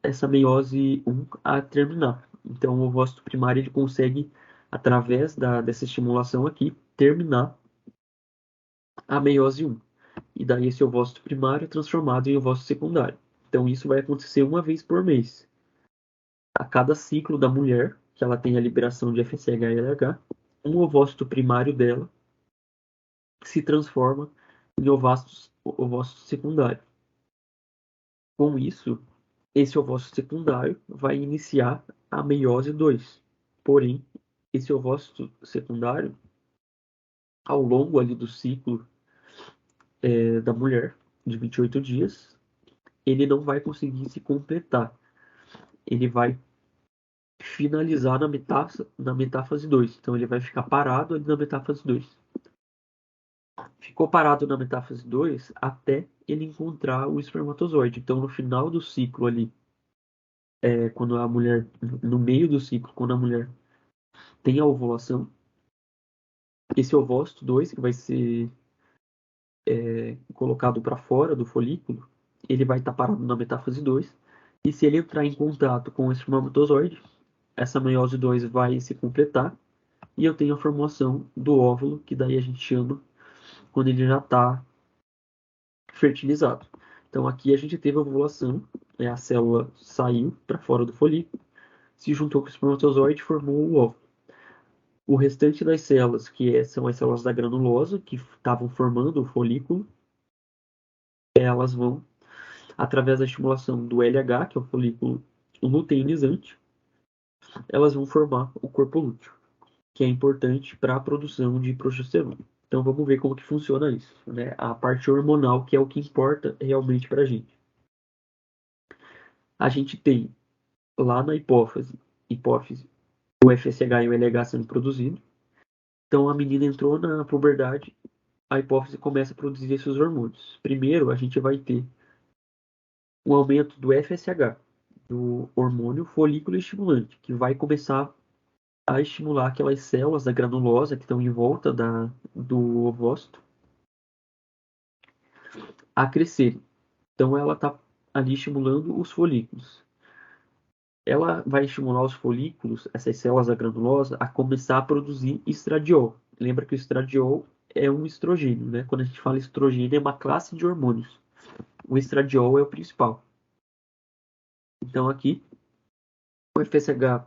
[SPEAKER 1] essa meiose 1 a terminar. Então, o ovócito primário ele consegue, através dessa estimulação aqui, terminar a meiose 1. E daí esse ovócito primário é transformado em ovócito secundário. Então, isso vai acontecer uma vez por mês. A cada ciclo da mulher, que ela tem a liberação de FSH e LH, um ovócito primário dela se transforma em ovócito secundário. Com isso, esse ovócito secundário vai iniciar a meiose 2. Porém, esse ovócito secundário, ao longo ali do ciclo da mulher, de 28 dias, ele não vai conseguir se completar. Ele vai finalizar na metáfase 2. Então, ele vai ficar parado ali na metáfase 2. Ficou parado na metáfase 2 até ele encontrar o espermatozoide. Então, no final do ciclo ali, quando a mulher, no meio do ciclo, quando a mulher tem a ovulação, esse ovócito 2, que vai ser colocado para fora do folículo, ele vai estar parado na metáfase 2. E se ele entrar em contato com o espermatozoide, essa meiose 2 vai se completar e eu tenho a formação do óvulo, que daí a gente chama quando ele já está fertilizado. Então aqui a gente teve a ovulação, a célula saiu para fora do folículo, se juntou com o espermatozoide e formou o óvulo. O restante das células, são as células da granulosa, que estavam formando o folículo, elas vão, através da estimulação do LH, que é o folículo luteinizante, elas vão formar o corpo lúteo, que é importante para a produção de progesterona. Então vamos ver como que funciona isso, né? A parte hormonal, que é o que importa realmente para a gente. A gente tem lá na hipófise, o FSH e o LH sendo produzido. Então a menina entrou na puberdade, a hipófise começa a produzir esses hormônios. Primeiro, a gente vai ter um aumento do FSH, do hormônio folículo estimulante, que vai começar a estimular aquelas células da granulosa que estão em volta do ovócito a crescerem. Então ela está ali estimulando os folículos. Ela vai estimular os folículos, essas células da granulosa, a começar a produzir estradiol. Lembra que o estradiol é um estrogênio, né? Quando a gente fala estrogênio, é uma classe de hormônios. O estradiol é o principal. Então aqui, o FSH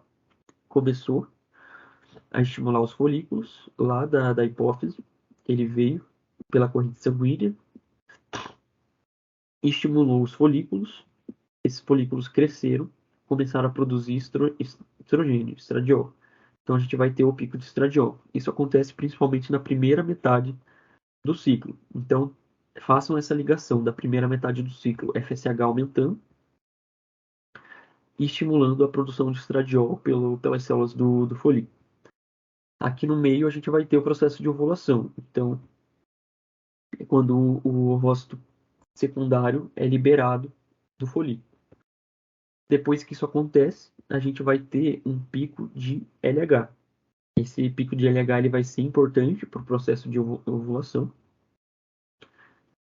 [SPEAKER 1] começou a estimular os folículos lá da hipófise. Ele veio pela corrente sanguínea, estimulou os folículos. Esses folículos cresceram, começaram a produzir estrogênio, estradiol. Então a gente vai ter o pico de estradiol. Isso acontece principalmente na primeira metade do ciclo. Então façam essa ligação da primeira metade do ciclo, FSH aumentando e estimulando a produção de estradiol pelas células do folículo. Aqui no meio a gente vai ter o processo de ovulação. Então, é quando o ovócito secundário é liberado do folículo. Depois que isso acontece, a gente vai ter um pico de LH. Esse pico de LH ele vai ser importante para o processo de ovulação.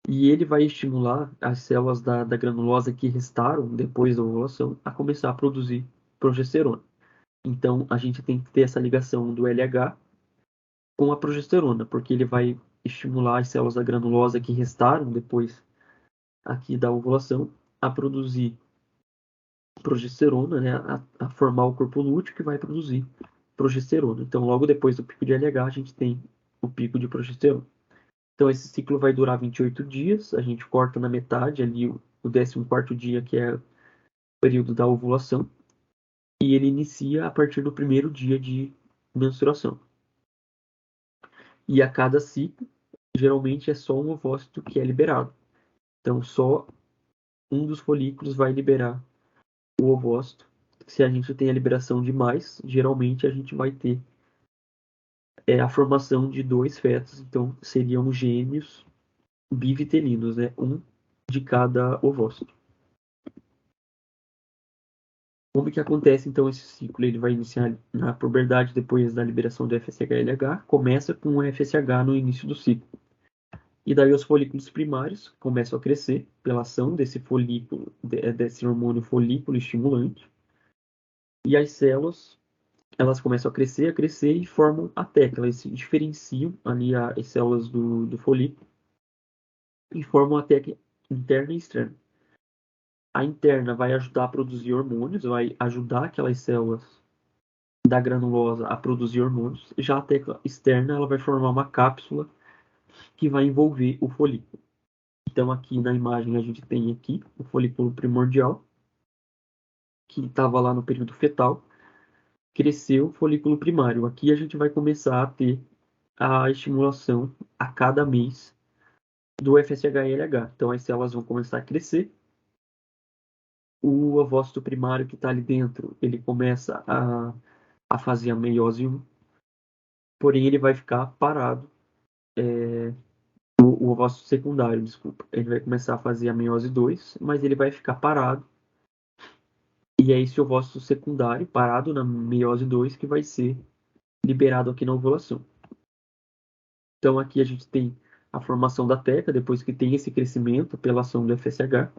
[SPEAKER 1] E ele vai estimular as células da granulosa que restaram depois da ovulação a começar a produzir progesterona. Então, a gente tem que ter essa ligação do LH com a progesterona, porque ele vai estimular as células da granulosa que restaram depois aqui da ovulação a produzir progesterona, né, a formar o corpo lúteo que vai produzir progesterona. Então, logo depois do pico de LH, a gente tem o pico de progesterona. Então, esse ciclo vai durar 28 dias, a gente corta na metade ali o 14º dia, que é o período da ovulação, e ele inicia a partir do primeiro dia de menstruação. E a cada ciclo, geralmente é só um ovócito que é liberado. Então, só um dos folículos vai liberar o ovócito. Se a gente tem a liberação de mais, geralmente a gente vai ter a formação de dois fetos. Então, seriam gêmeos bivitelinos, né? Um de cada ovócito. Como que acontece então esse ciclo? Ele vai iniciar na puberdade depois da liberação do FSH-LH, começa com o FSH no início do ciclo. E daí os folículos primários começam a crescer pela ação desse folículo, desse hormônio folículo estimulante. E as células, elas começam a crescer e formam a teca. Elas se diferenciam ali as células do folículo e formam a teca interna e externa. A interna vai ajudar a produzir hormônios, vai ajudar aquelas células da granulosa a produzir hormônios. Já a teca externa, ela vai formar uma cápsula que vai envolver o folículo. Então, aqui na imagem a gente tem aqui o folículo primordial, que estava lá no período fetal, cresceu o folículo primário. Aqui a gente vai começar a ter a estimulação a cada mês do FSH-LH. Então, as células vão começar a crescer. O ovócito primário que está ali dentro, ele começa a fazer a meiose 1, porém ele vai ficar parado. O ovócito secundário, desculpa. Ele vai começar a fazer a meiose 2, mas ele vai ficar parado. E é esse ovócito secundário, parado na meiose 2, que vai ser liberado aqui na ovulação. Então aqui a gente tem a formação da teca, depois que tem esse crescimento pela ação do FSH.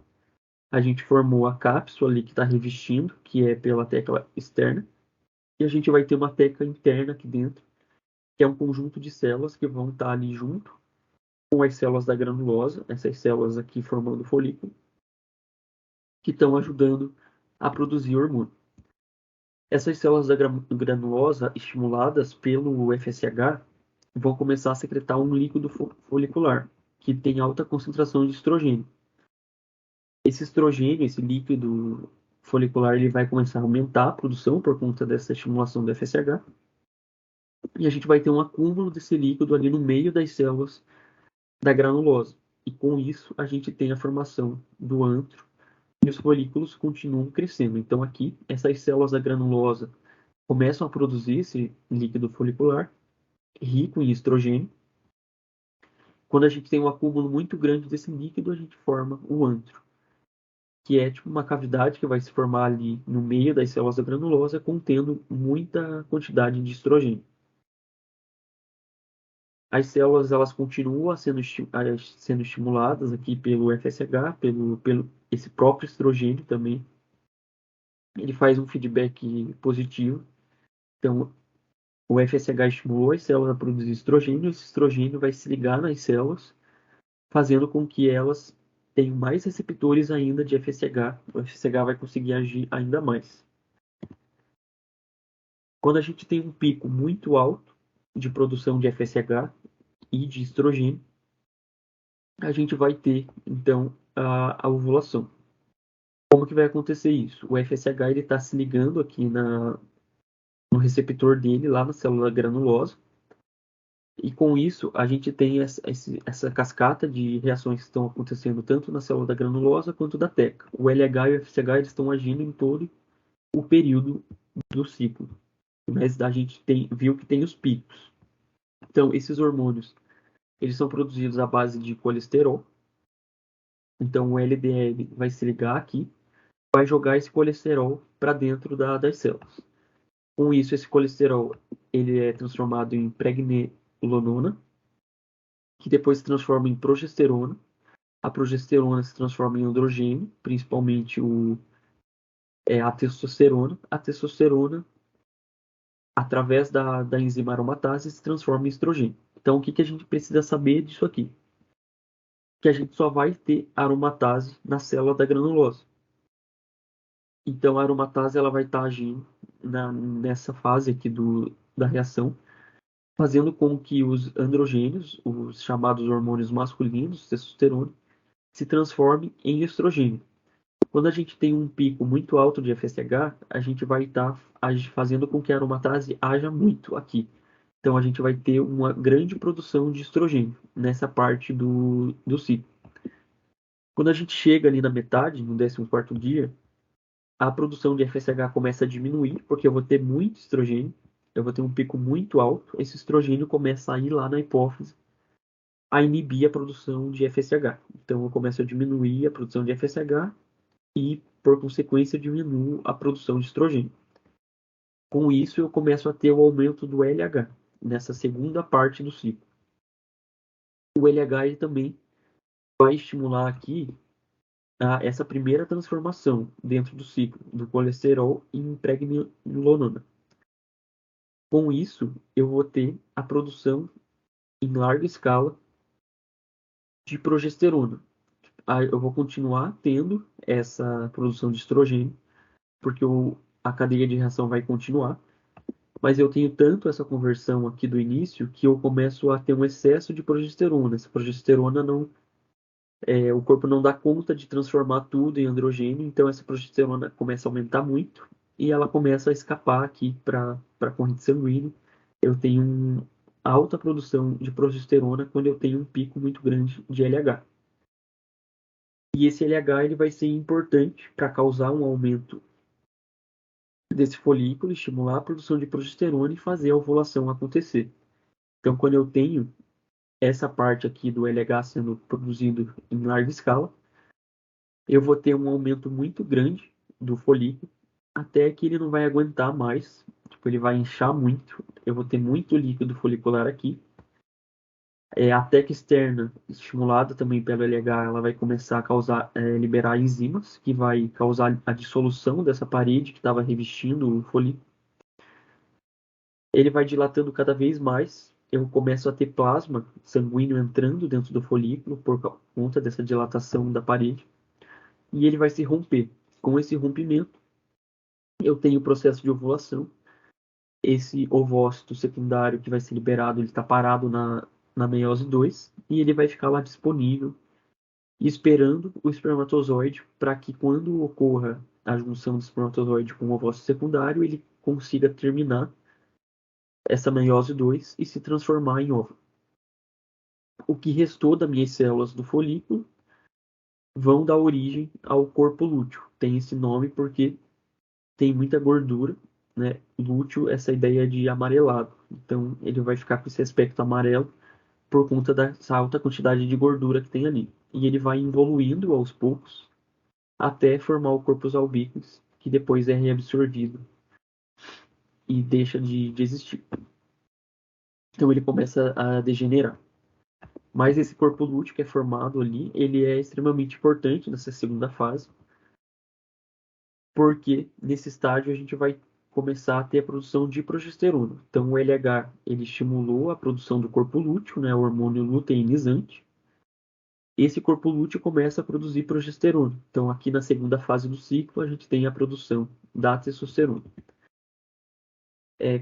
[SPEAKER 1] A gente formou a cápsula ali que está revestindo, que é pela teca externa. E a gente vai ter uma teca interna aqui dentro, que é um conjunto de células que vão estar ali junto com as células da granulosa, essas células aqui formando o folículo, que estão ajudando a produzir hormônio. Essas células da granulosa, estimuladas pelo FSH, vão começar a secretar um líquido folicular, que tem alta concentração de estrogênio. Esse estrogênio, esse líquido folicular, ele vai começar a aumentar a produção por conta dessa estimulação do FSH. E a gente vai ter um acúmulo desse líquido ali no meio das células da granulosa. E com isso, a gente tem a formação do antro e os folículos continuam crescendo. Então, aqui, essas células da granulosa começam a produzir esse líquido folicular rico em estrogênio. Quando a gente tem um acúmulo muito grande desse líquido, a gente forma o antro, que é tipo uma cavidade que vai se formar ali no meio das células da granulosa, contendo muita quantidade de estrogênio. As células elas continuam sendo estimuladas aqui pelo FSH, pelo esse próprio estrogênio também. Ele faz um feedback positivo. Então, o FSH estimulou as células a produzir estrogênio, esse estrogênio vai se ligar nas células, fazendo com que elas tenham mais receptores ainda de FSH. O FSH vai conseguir agir ainda mais. Quando a gente tem um pico muito alto de produção de FSH e de estrogênio, a gente vai ter, então, a ovulação. Como que vai acontecer isso? O FSH está se ligando aqui no receptor dele, lá na célula granulosa, E com isso, a gente tem essa cascata de reações que estão acontecendo tanto na célula da granulosa quanto da teca. O LH e o FSH eles estão agindo em todo o período do ciclo. Mas a gente viu que tem os picos. Então, esses hormônios, eles são produzidos à base de colesterol. Então, o LDL vai se ligar aqui, vai jogar esse colesterol para dentro das células. Com isso, esse colesterol ele é transformado em pregnenolona, que depois se transforma em progesterona. A progesterona se transforma em androgênio, principalmente a testosterona. A testosterona, através da enzima aromatase, se transforma em estrogênio. Então, o que a gente precisa saber disso aqui? Que a gente só vai ter aromatase na célula da granulose. Então, a aromatase ela vai estar agindo nessa fase aqui da reação, fazendo com que os androgênios, os chamados hormônios masculinos, testosterona, se transformem em estrogênio. Quando a gente tem um pico muito alto de FSH, a gente vai estar fazendo com que a aromatase haja muito aqui. Então a gente vai ter uma grande produção de estrogênio nessa parte do ciclo. Quando a gente chega ali na metade, no 14º dia, a produção de FSH começa a diminuir, porque eu vou ter muito estrogênio, eu vou ter um pico muito alto, esse estrogênio começa a ir lá na hipófise a inibir a produção de FSH. Então eu começo a diminuir a produção de FSH e, por consequência, diminuo a produção de estrogênio. Com isso, eu começo a ter o aumento do LH nessa segunda parte do ciclo. O LH ele também vai estimular aqui essa primeira transformação dentro do ciclo do colesterol em pregnenolona. Com isso, eu vou ter a produção em larga escala de progesterona. Eu vou continuar tendo essa produção de estrogênio, porque a cadeia de reação vai continuar, mas eu tenho tanto essa conversão aqui do início que eu começo a ter um excesso de progesterona. Essa progesterona não, o corpo não dá conta de transformar tudo em androgênio, então essa progesterona começa a aumentar muito e ela começa a escapar aqui para a corrente sanguínea. Eu tenho uma alta produção de progesterona quando eu tenho um pico muito grande de LH. E esse LH ele vai ser importante para causar um aumento desse folículo, estimular a produção de progesterona e fazer a ovulação acontecer. Então, quando eu tenho essa parte aqui do LH sendo produzido em larga escala, eu vou ter um aumento muito grande do folículo, até que ele não vai aguentar mais, tipo, ele vai inchar muito, eu vou ter muito líquido folicular aqui. A teca externa, estimulada também pelo LH, ela vai começar a liberar enzimas, que vai causar a dissolução dessa parede que estava revestindo o folículo. Ele vai dilatando cada vez mais. Eu começo a ter plasma sanguíneo entrando dentro do folículo por conta dessa dilatação da parede. E ele vai se romper. Com esse rompimento, eu tenho o processo de ovulação. Esse ovócito secundário que vai ser liberado, ele está parado na meiose 2 e ele vai ficar lá disponível, esperando o espermatozoide para que quando ocorra a junção do espermatozoide com o ovócito secundário, ele consiga terminar essa meiose 2 e se transformar em óvulo. O que restou das minhas células do folículo vão dar origem ao corpo lúteo. Tem esse nome porque tem muita gordura, né? Lúteo, essa ideia de amarelado. Então, ele vai ficar com esse aspecto amarelo por conta dessa alta quantidade de gordura que tem ali. E ele vai evoluindo aos poucos até formar o corpus albicans, que depois é reabsorvido e deixa de existir. Então, ele começa a degenerar. Mas esse corpo lúteo que é formado ali, ele é extremamente importante nessa segunda fase, porque nesse estágio a gente vai começar a ter a produção de progesterona. Então o LH, ele estimulou a produção do corpo lúteo, né, o hormônio luteinizante. Esse corpo lúteo começa a produzir progesterona. Então aqui na segunda fase do ciclo a gente tem a produção da testosterona.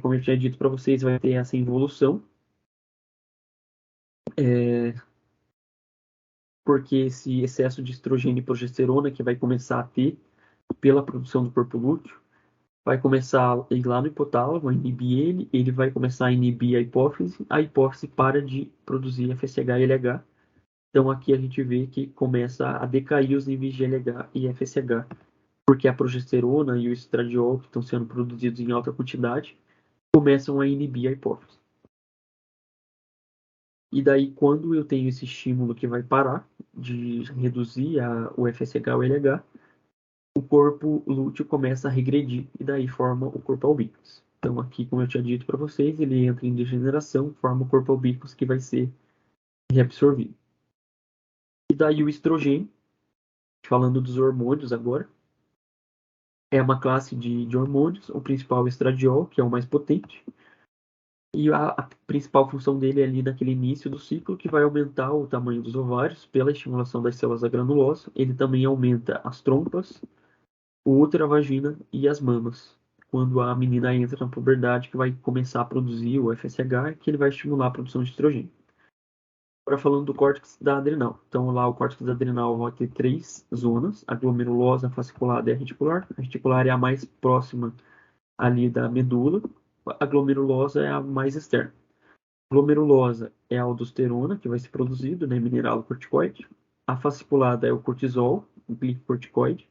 [SPEAKER 1] Como eu tinha dito para vocês, vai ter essa involução, porque esse excesso de estrogênio e progesterona que vai começar a ter pela produção do corpo lúteo vai começar a ir lá no hipotálamo, a inibir ele vai começar a inibir a hipófise para de produzir FSH e LH. Então aqui a gente vê que começa a decair os níveis de LH e FSH, porque a progesterona e o estradiol, que estão sendo produzidos em alta quantidade, começam a inibir a hipófise. E daí, quando eu tenho esse estímulo que vai parar de reduzir o FSH e o LH, o corpo lúteo começa a regredir e daí forma o corpo albicans. Então aqui, como eu tinha dito para vocês, ele entra em degeneração, forma o corpo albicans que vai ser reabsorvido. E daí o estrogênio, falando dos hormônios agora, é uma classe de hormônios, o principal é o estradiol, que é o mais potente, e a principal função dele é ali naquele início do ciclo, que vai aumentar o tamanho dos ovários pela estimulação das células da granulosa. Ele também aumenta as trompas, o útero, a vagina e as mamas. Quando a menina entra na puberdade, que vai começar a produzir o FSH, que ele vai estimular a produção de estrogênio. Agora falando do córtex da adrenal. Então lá o córtex da adrenal vai ter três zonas, a glomerulosa, a fasciculada e a reticular. A reticular é a mais próxima ali da medula. A glomerulosa é a mais externa. A glomerulosa é a aldosterona, que vai ser produzido, né, mineralocorticoide. A fasciculada é o cortisol, o glicocorticoide.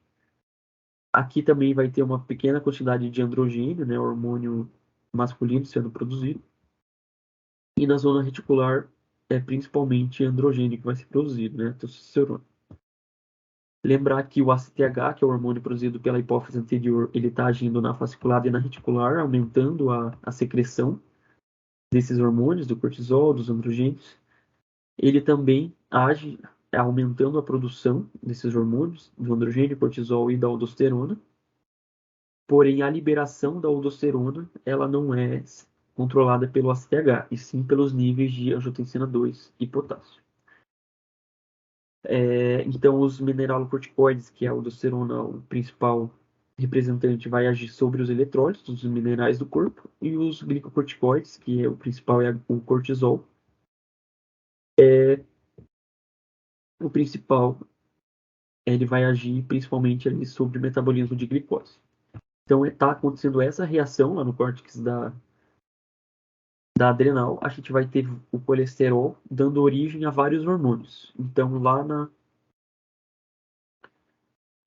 [SPEAKER 1] Aqui também vai ter uma pequena quantidade de androgênio, né, hormônio masculino sendo produzido. E na zona reticular é principalmente androgênio que vai ser produzido, né, testosterona. Lembrar que o ACTH, que é o hormônio produzido pela hipófise anterior, ele está agindo na fasciculada e na reticular, aumentando a secreção desses hormônios, do cortisol, dos androgênios. Ele também age aumentando a produção desses hormônios, do androgênio, cortisol e da aldosterona. Porém, a liberação da aldosterona, ela não é controlada pelo ACTH, e sim pelos níveis de angiotensina 2 e potássio. Então, os mineralocorticoides, que é a aldosterona, o principal representante, vai agir sobre os eletrólitos, os minerais do corpo, e os glicocorticoides, que é o principal é o cortisol, o principal ele vai agir principalmente ali sobre o metabolismo de glicose. Então, está acontecendo essa reação lá no córtex da adrenal, a gente vai ter o colesterol dando origem a vários hormônios. Então,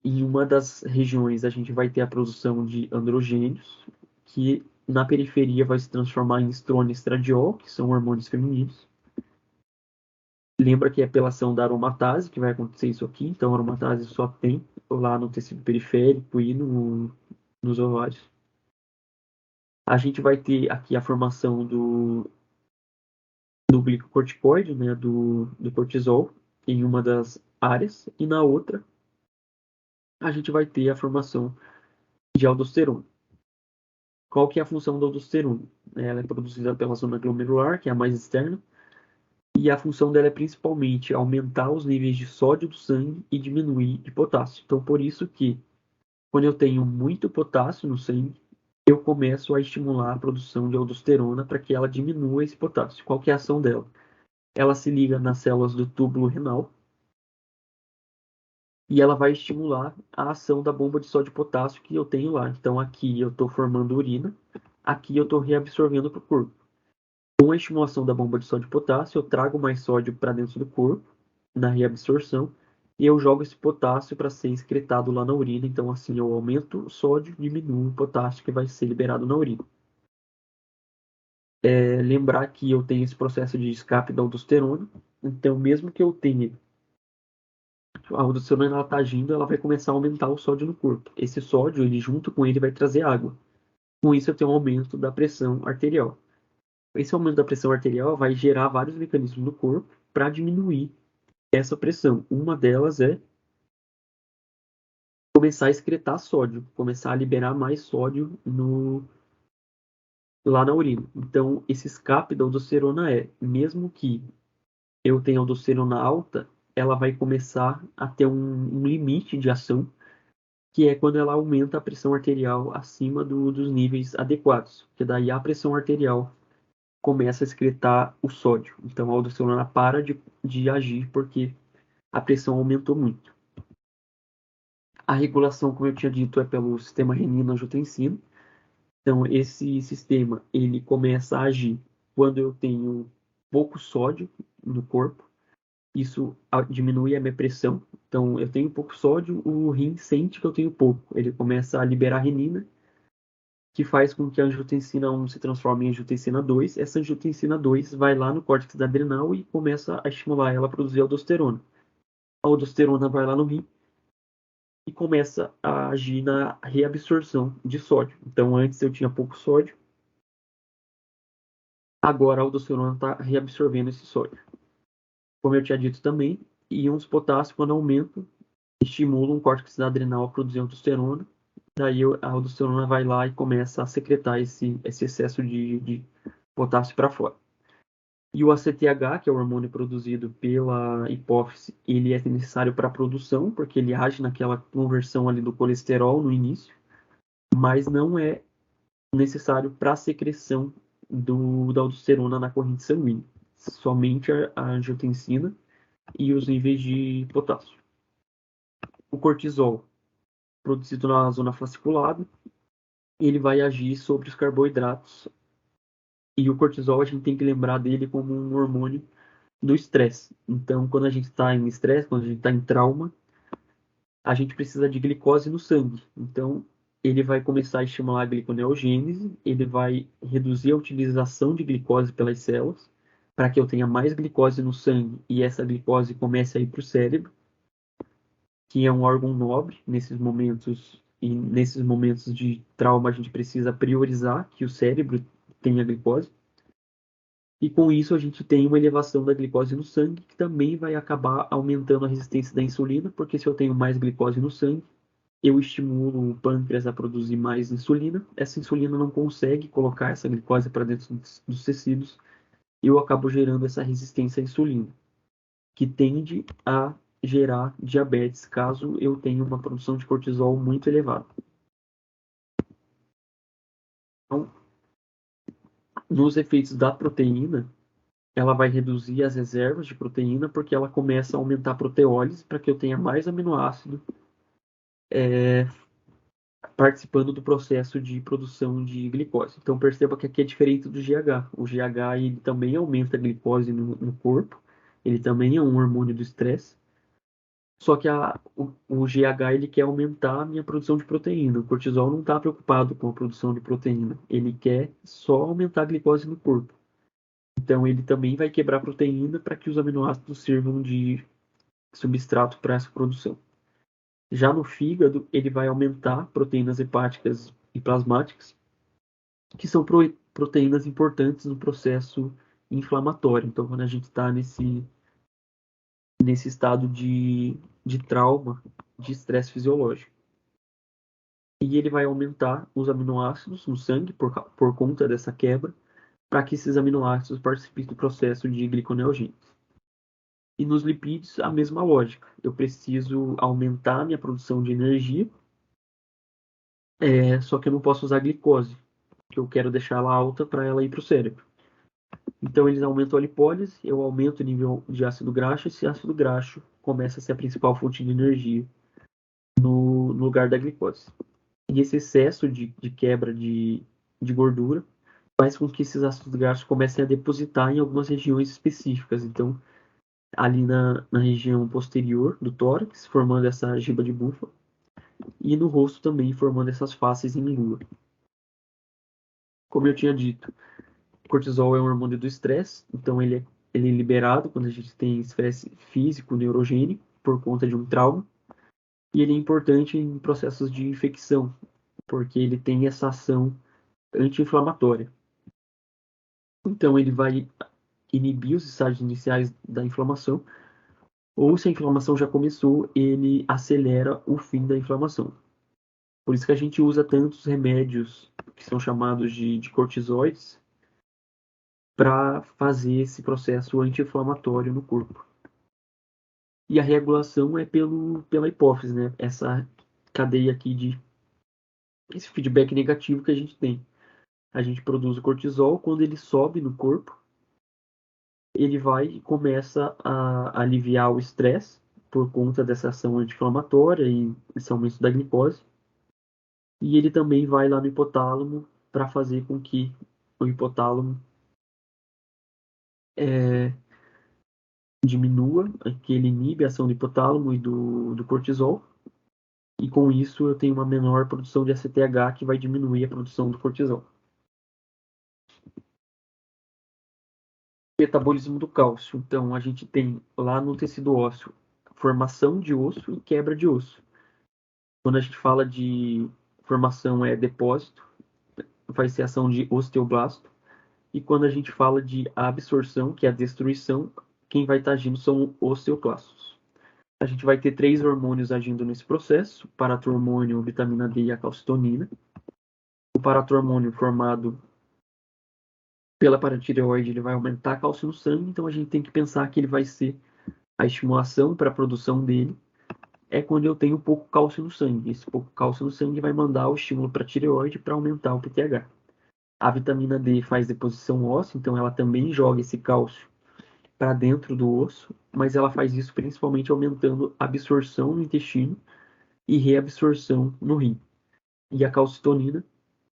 [SPEAKER 1] em uma das regiões, a gente vai ter a produção de androgênios, que na periferia vai se transformar em estrona e estradiol, que são hormônios femininos. Lembra que é pela ação da aromatase que vai acontecer isso aqui, então a aromatase só tem lá no tecido periférico e nos ovários. A gente vai ter aqui a formação do glicocorticoide, né, do cortisol, em uma das áreas, e na outra a gente vai ter a formação de aldosterona. Qual que é a função da aldosterona? Ela é produzida pela zona glomerular, que é a mais externa, e a função dela é principalmente aumentar os níveis de sódio do sangue e diminuir de potássio. Então, por isso que quando eu tenho muito potássio no sangue, eu começo a estimular a produção de aldosterona para que ela diminua esse potássio. Qual que é a ação dela? Ela se liga nas células do túbulo renal e ela vai estimular a ação da bomba de sódio e potássio que eu tenho lá. Então aqui eu estou formando urina, aqui eu estou reabsorvendo para o corpo. Com a estimulação da bomba de sódio e potássio, eu trago mais sódio para dentro do corpo, na reabsorção, e eu jogo esse potássio para ser excretado lá na urina. Então assim eu aumento o sódio, diminuo o potássio que vai ser liberado na urina. Lembrar que eu tenho esse processo de escape da aldosterona, então mesmo que eu tenha a aldosterona está agindo, ela vai começar a aumentar o sódio no corpo. Esse sódio, ele junto com ele vai trazer água. Com isso eu tenho um aumento da pressão arterial. Esse aumento da pressão arterial vai gerar vários mecanismos no corpo para diminuir essa pressão. Uma delas é começar a excretar sódio, começar a liberar mais sódio lá na urina. Então, esse escape da aldosterona mesmo que eu tenha aldosterona alta, ela vai começar a ter um limite de ação, que é quando ela aumenta a pressão arterial acima dos níveis adequados, porque daí a pressão arterial começa a excretar o sódio. Então a aldosterona para de agir porque a pressão aumentou muito. A regulação, como eu tinha dito, é pelo sistema renina-angiotensina. Então, esse sistema, ele começa a agir quando eu tenho pouco sódio no corpo. Isso diminui a minha pressão. Então, eu tenho pouco sódio, o rim sente que eu tenho pouco. Ele começa a liberar renina, que faz com que a angiotensina 1 se transforme em angiotensina 2. Essa angiotensina 2 vai lá no córtex adrenal e começa a estimular ela a produzir aldosterona. A aldosterona vai lá no rim e começa a agir na reabsorção de sódio. Então, antes eu tinha pouco sódio, agora a aldosterona está reabsorvendo esse sódio. Como eu tinha dito também, íons potássio, quando aumentam, estimulam o córtex adrenal a produzir aldosterona. Daí a aldosterona vai lá e começa a secretar esse excesso de potássio para fora. E o ACTH, que é o hormônio produzido pela hipófise, ele é necessário para a produção, porque ele age naquela conversão ali do colesterol no início, mas não é necessário para a secreção da aldosterona na corrente sanguínea. Somente a angiotensina e os níveis de potássio. O cortisol, produzido na zona fasciculada, ele vai agir sobre os carboidratos. E o cortisol, a gente tem que lembrar dele como um hormônio do estresse. Então, quando a gente está em estresse, quando a gente está em trauma, a gente precisa de glicose no sangue. Então, ele vai começar a estimular a gliconeogênese, ele vai reduzir a utilização de glicose pelas células, para que eu tenha mais glicose no sangue e essa glicose comece a ir para o cérebro, que é um órgão nobre nesses momentos. E nesses momentos de trauma, a gente precisa priorizar que o cérebro tenha glicose. E com isso a gente tem uma elevação da glicose no sangue, que também vai acabar aumentando a resistência da insulina, porque se eu tenho mais glicose no sangue, eu estimulo o pâncreas a produzir mais insulina. Essa insulina não consegue colocar essa glicose para dentro dos tecidos, e eu acabo gerando essa resistência à insulina, que tende a gerar diabetes, caso eu tenha uma produção de cortisol muito elevada. Então, nos efeitos da proteína, ela vai reduzir as reservas de proteína porque ela começa a aumentar a proteólise para que eu tenha mais aminoácido participando do processo de produção de glicose. Então perceba que aqui é diferente do GH. O GH ele também aumenta a glicose no corpo, ele também é um hormônio do estresse, só que o GH ele quer aumentar a minha produção de proteína. O cortisol não está preocupado com a produção de proteína, ele quer só aumentar a glicose no corpo. Então ele também vai quebrar proteína para que os aminoácidos sirvam de substrato para essa produção. Já no fígado, ele vai aumentar proteínas hepáticas e plasmáticas, que são proteínas importantes no processo inflamatório. Então, quando a gente está nesse estado de trauma, de estresse fisiológico. E ele vai aumentar os aminoácidos no sangue por conta dessa quebra, para que esses aminoácidos participem do processo de gliconeogênese. E nos lipídios, a mesma lógica. Eu preciso aumentar a minha produção de energia, só que eu não posso usar glicose, que eu quero deixar ela alta para ela ir para o cérebro. Então eles aumentam a lipólise, eu aumento o nível de ácido graxo, e esse ácido graxo começa a ser a principal fonte de energia no lugar da glicose. E esse excesso de quebra de gordura faz com que esses ácidos graxos comecem a depositar em algumas regiões específicas. Então, ali na região posterior do tórax, formando essa giba de búfalo, e no rosto também, formando essas faces em lua. Como eu tinha dito, o cortisol é um hormônio do estresse, então ele é liberado quando a gente tem estresse físico, neurogênico, por conta de um trauma, e ele é importante em processos de infecção, porque ele tem essa ação anti-inflamatória. Então, ele vai inibir os estágios iniciais da inflamação, ou se a inflamação já começou, ele acelera o fim da inflamação. Por isso que a gente usa tantos remédios que são chamados de cortisoides para fazer esse processo anti-inflamatório no corpo. E a regulação é pela hipófise, né? Essa cadeia aqui esse feedback negativo que a gente tem. A gente produz o cortisol, quando ele sobe no corpo, ele vai e começa a aliviar o estresse por conta dessa ação anti-inflamatória e esse aumento da glicose. E ele também vai lá no hipotálamo para fazer com que o hipotálamo diminua, que ele inibe a ação do hipotálamo e do cortisol, e com isso eu tenho uma menor produção de ACTH que vai diminuir a produção do cortisol. Metabolismo do cálcio. Então, a gente tem lá no tecido ósseo formação de osso e quebra de osso. Quando a gente fala de formação é depósito, vai ser ação de osteoblasto. E quando a gente fala de absorção, que é a destruição, quem vai estar agindo são osteoclastos. A gente vai ter 3 hormônios agindo nesse processo: paratormônio, vitamina D e a calcitonina. O paratormônio formado pela paratireoide, ele vai aumentar cálcio no sangue, então a gente tem que pensar que ele vai ser a estimulação para a produção dele é quando eu tenho pouco cálcio no sangue. Esse pouco cálcio no sangue vai mandar o estímulo para a tireoide para aumentar o PTH. A vitamina D faz deposição óssea, então ela também joga esse cálcio para dentro do osso, mas ela faz isso principalmente aumentando a absorção no intestino e reabsorção no rim. E a calcitonina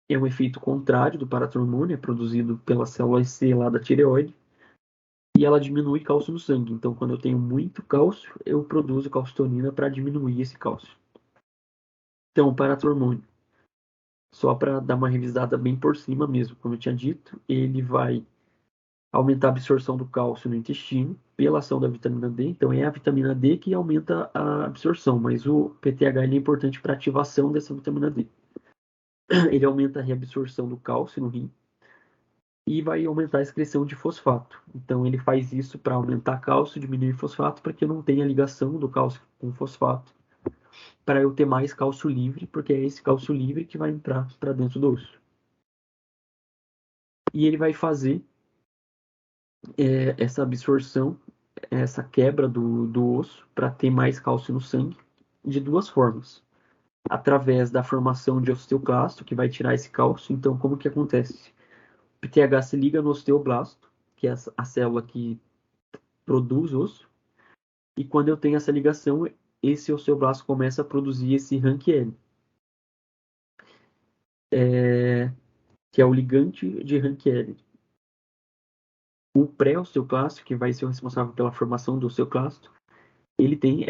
[SPEAKER 1] é um efeito contrário do paratormônio, é produzido pela célula C lá da tireoide, e ela diminui cálcio no sangue. Então, quando eu tenho muito cálcio, eu produzo calcitonina para diminuir esse cálcio. Então, o paratormônio, só para dar uma revisada bem por cima mesmo, como eu tinha dito, ele vai aumentar a absorção do cálcio no intestino pela ação da vitamina D. Então, é a vitamina D que aumenta a absorção, mas o PTH ele é importante para a ativação dessa vitamina D. Ele aumenta a reabsorção do cálcio no rim e vai aumentar a excreção de fosfato. Então, ele faz isso para aumentar cálcio, diminuir fosfato, para que eu não tenha ligação do cálcio com fosfato, para eu ter mais cálcio livre, porque é esse cálcio livre que vai entrar para dentro do osso. E ele vai fazer essa absorção, essa quebra do osso, para ter mais cálcio no sangue, de 2 formas. Através da formação de osteoclasto, que vai tirar esse cálcio. Então, como que acontece? O PTH se liga no osteoblasto, que é a célula que produz osso, e quando eu tenho essa ligação, esse osteoblasto começa a produzir esse RANKL, que é o ligante de RANKL. O pré-osteoclasto, que vai ser o responsável pela formação do osteoclasto, ele tem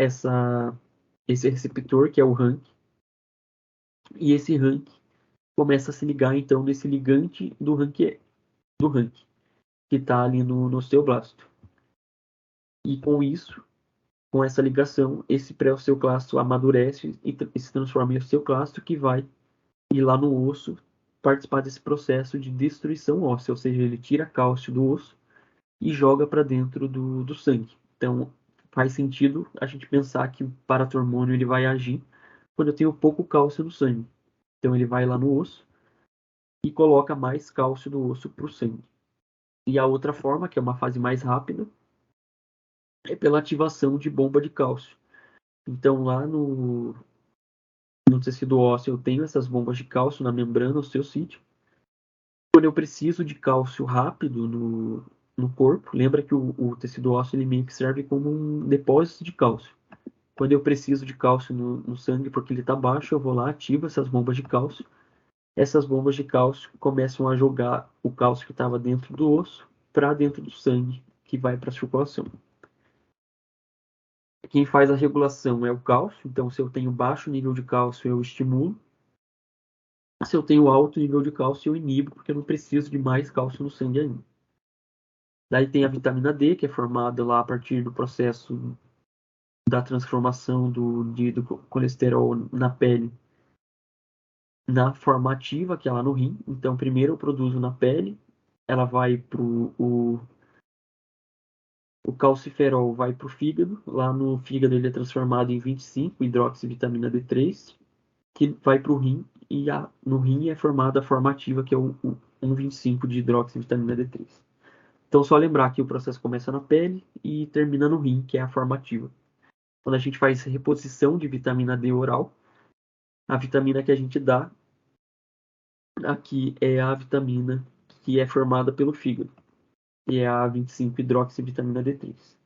[SPEAKER 1] esse receptor, que é o RANK, e esse RANK começa a se ligar, então, nesse ligante do RANK que está ali no osteoblasto. E com isso, com essa ligação, esse pré-osteoclasto amadurece e se transforma em osteoclasto, que vai ir lá no osso participar desse processo de destruição óssea, ou seja, ele tira cálcio do osso e joga para dentro do sangue. Então, faz sentido a gente pensar que o paratormônio ele vai agir quando eu tenho pouco cálcio no sangue. Então, ele vai lá no osso e coloca mais cálcio do osso para o sangue. E a outra forma, que é uma fase mais rápida, é pela ativação de bomba de cálcio. Então, lá no tecido ósseo, eu tenho essas bombas de cálcio na membrana osteocítica. Quando eu preciso de cálcio rápido no corpo, lembra que o tecido ósseo ele meio que serve como um depósito de cálcio. Quando eu preciso de cálcio no sangue porque ele está baixo, eu vou lá, ativo essas bombas de cálcio. Essas bombas de cálcio começam a jogar o cálcio que estava dentro do osso para dentro do sangue, que vai para a circulação. Quem faz a regulação é o cálcio, então se eu tenho baixo nível de cálcio, eu estimulo. Se eu tenho alto nível de cálcio, eu inibo, porque eu não preciso de mais cálcio no sangue ainda. Daí tem a vitamina D, que é formada lá a partir do processo da transformação do colesterol na pele na forma ativa, que é lá no rim. Então, primeiro eu produzo na pele, ela vai para o calciferol vai para o fígado. Lá no fígado ele é transformado em 25 hidroxivitamina D3, que vai para o rim, e no rim é formada a forma ativa, que é o 1,25 de hidroxivitamina D3. Então, só lembrar que o processo começa na pele e termina no rim, que é a forma ativa. Quando a gente faz reposição de vitamina D oral, a vitamina que a gente dá aqui é a vitamina que é formada pelo fígado, que é a 25-hidroxivitamina D3.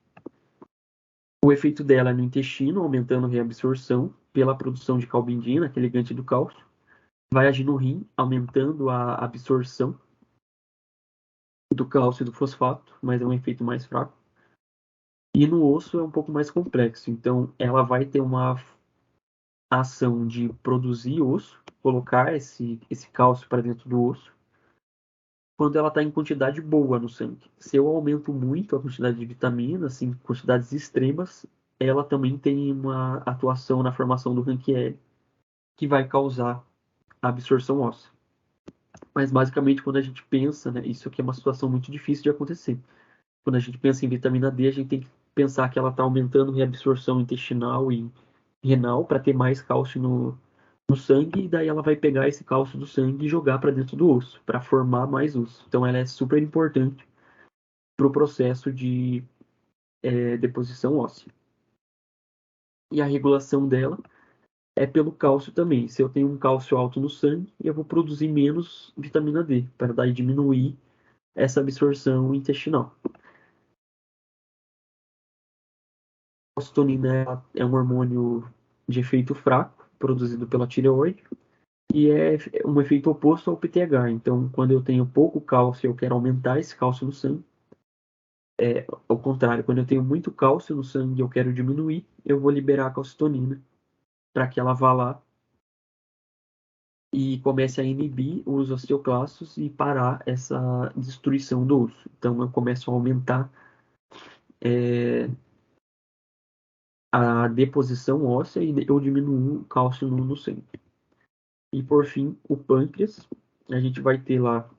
[SPEAKER 1] O efeito dela é no intestino, aumentando a reabsorção pela produção de calbindina, que é ligante do cálcio. vai agir no rim, aumentando a absorção do cálcio e do fosfato, mas é um efeito mais fraco. E no osso é um pouco mais complexo, então ela vai ter uma ação de produzir osso, colocar esse cálcio para dentro do osso, quando ela está em quantidade boa no sangue. Se eu aumento muito a quantidade de vitaminas, assim, quantidades extremas, ela também tem uma atuação na formação do ranquiel, que vai causar a absorção óssea. Mas basicamente quando a gente pensa, né, isso aqui é uma situação muito difícil de acontecer. Quando a gente pensa em vitamina D, a gente tem que pensar que ela está aumentando a reabsorção intestinal e renal para ter mais cálcio no sangue, e daí ela vai pegar esse cálcio do sangue e jogar para dentro do osso, para formar mais osso. Então ela é super importante para o processo de deposição óssea. E a regulação dela é pelo cálcio também. Se eu tenho um cálcio alto no sangue, eu vou produzir menos vitamina D, para daí diminuir essa absorção intestinal. A ocitonina é um hormônio de efeito fraco, produzido pela tireoide, e é um efeito oposto ao PTH. Então, quando eu tenho pouco cálcio, eu quero aumentar esse cálcio no sangue. Ao contrário, quando eu tenho muito cálcio no sangue e eu quero diminuir, eu vou liberar a calcitonina para que ela vá lá e comece a inibir os osteoclastos e parar essa destruição do osso. Então, eu começo a aumentar a deposição óssea e eu diminuo o cálcio no sangue. E por fim, o pâncreas. A gente vai ter lá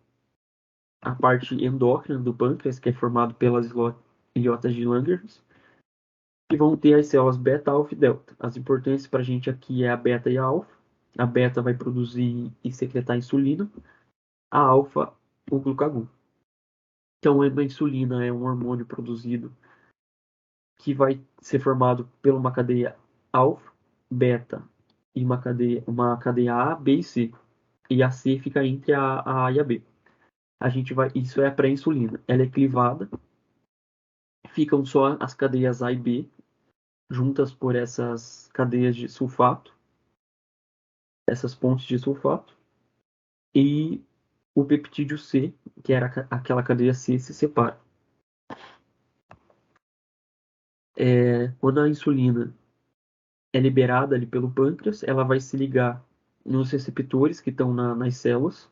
[SPEAKER 1] a parte endócrina do pâncreas, que é formado pelas ilhotas de Langerhans, que vão ter as células beta, alfa e delta. As importantes para a gente aqui é a beta e a alfa. A beta vai produzir e secretar insulina, a alfa, o glucagon. Então, a insulina é um hormônio produzido que vai ser formado por uma cadeia alfa, beta e uma cadeia A, B e C. E a C fica entre a A e a B. Isso é a pré-insulina. Ela é clivada, ficam só as cadeias A e B juntas por essas cadeias de sulfato, essas pontes de sulfato, e o peptídeo C, que era aquela cadeia C, se separa. Quando a insulina é liberada ali pelo pâncreas, ela vai se ligar nos receptores que estão nas células,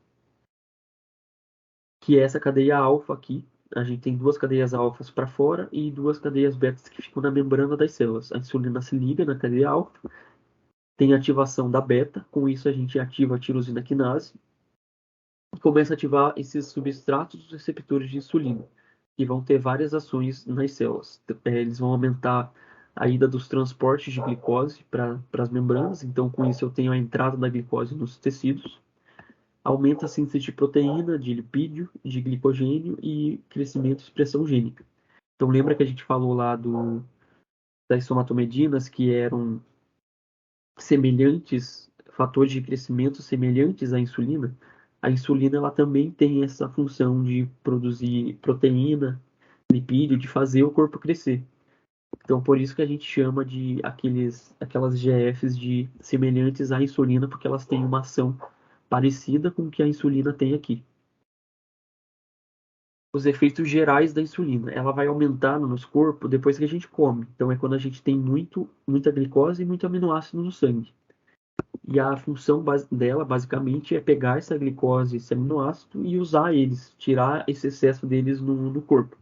[SPEAKER 1] que é essa cadeia alfa aqui. A gente tem duas cadeias alfas para fora e duas cadeias betas que ficam na membrana das células. A insulina se liga na cadeia alfa, tem ativação da beta, com isso a gente ativa a tirosina quinase e começa a ativar esses substratos dos receptores de insulina, que vão ter várias ações nas células. Eles vão aumentar a ida dos transportes de glicose para as membranas, então com isso eu tenho a entrada da glicose nos tecidos, aumenta a síntese de proteína, de lipídio, de glicogênio e crescimento e expressão gênica. Então lembra que a gente falou lá das somatomedinas que eram semelhantes, fatores de crescimento semelhantes à insulina? A insulina ela também tem essa função de produzir proteína, lipídio, de fazer o corpo crescer. Então, por isso que a gente chama de aquelas GFs de semelhantes à insulina, porque elas têm uma ação parecida com o que a insulina tem aqui. Os efeitos gerais da insulina. Ela vai aumentar no nosso corpo depois que a gente come. Então, é quando a gente tem muita glicose e muito aminoácido no sangue. E a função dela, basicamente, é pegar essa glicose, esse aminoácido e usar eles, tirar esse excesso deles no corpo.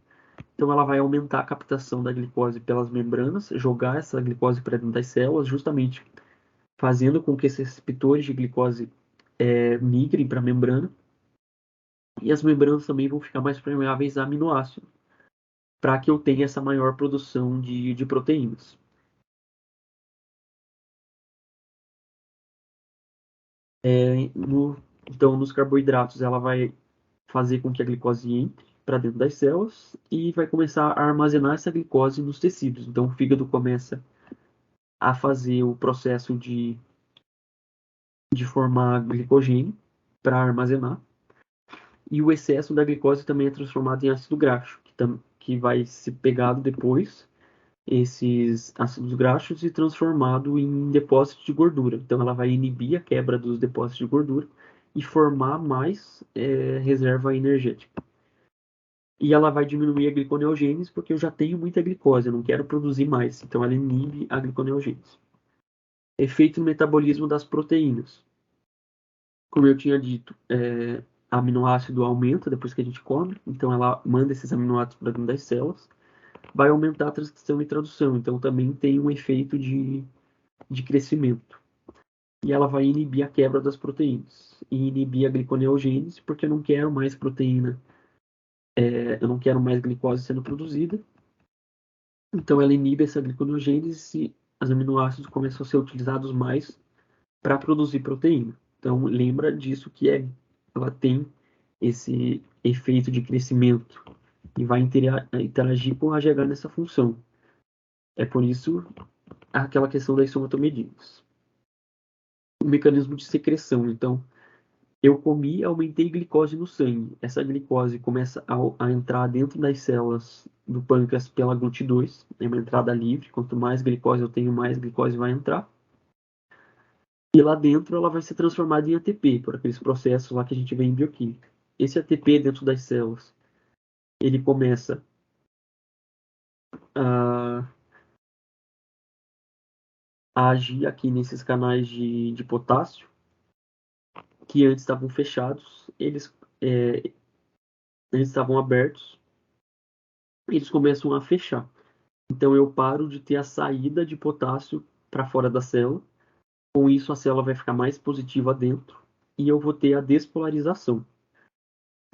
[SPEAKER 1] Então, ela vai aumentar a captação da glicose pelas membranas, jogar essa glicose para dentro das células, justamente fazendo com que esses receptores de glicose migrem para a membrana. E as membranas também vão ficar mais permeáveis a aminoácidos, para que eu tenha essa maior produção de proteínas. Então, nos carboidratos, ela vai fazer com que a glicose entre para dentro das células e vai começar a armazenar essa glicose nos tecidos. Então, o fígado começa a fazer o processo de formar glicogênio para armazenar. E o excesso da glicose também é transformado em ácido graxo, que vai ser pegado depois esses ácidos graxos e transformado em depósitos de gordura. Então, ela vai inibir a quebra dos depósitos de gordura e formar mais reserva energética. E ela vai diminuir a gliconeogênese porque eu já tenho muita glicose, eu não quero produzir mais. Então, ela inibe a gliconeogênese. Efeito no metabolismo das proteínas. Como eu tinha dito, aminoácido aumenta depois que a gente come, então ela manda esses aminoácidos para dentro das células, vai aumentar a transcrição e tradução, então também tem um efeito de crescimento. E ela vai inibir a quebra das proteínas e inibir a gliconeogênese, porque eu não quero mais proteína, eu não quero mais glicose sendo produzida. Então ela inibe essa gliconeogênese e os aminoácidos começam a ser utilizados mais para produzir proteína. Então lembra disso que ela tem esse efeito de crescimento e vai interagir com a GH nessa função. É por isso aquela questão das somatomedidas. O mecanismo de secreção. Então, eu comi, aumentei glicose no sangue. Essa glicose começa a entrar dentro das células do pâncreas pela GLUT2. É uma entrada livre. Quanto mais glicose eu tenho, mais glicose vai entrar. E lá dentro ela vai ser transformada em ATP, por aqueles processos lá que a gente vê em bioquímica. Esse ATP dentro das células, ele começa a, a agir aqui nesses canais de potássio, que antes estavam fechados, eles estavam abertos, eles começam a fechar. Então eu paro de ter a saída de potássio para fora da célula. Com isso a célula vai ficar mais positiva dentro e eu vou ter a despolarização.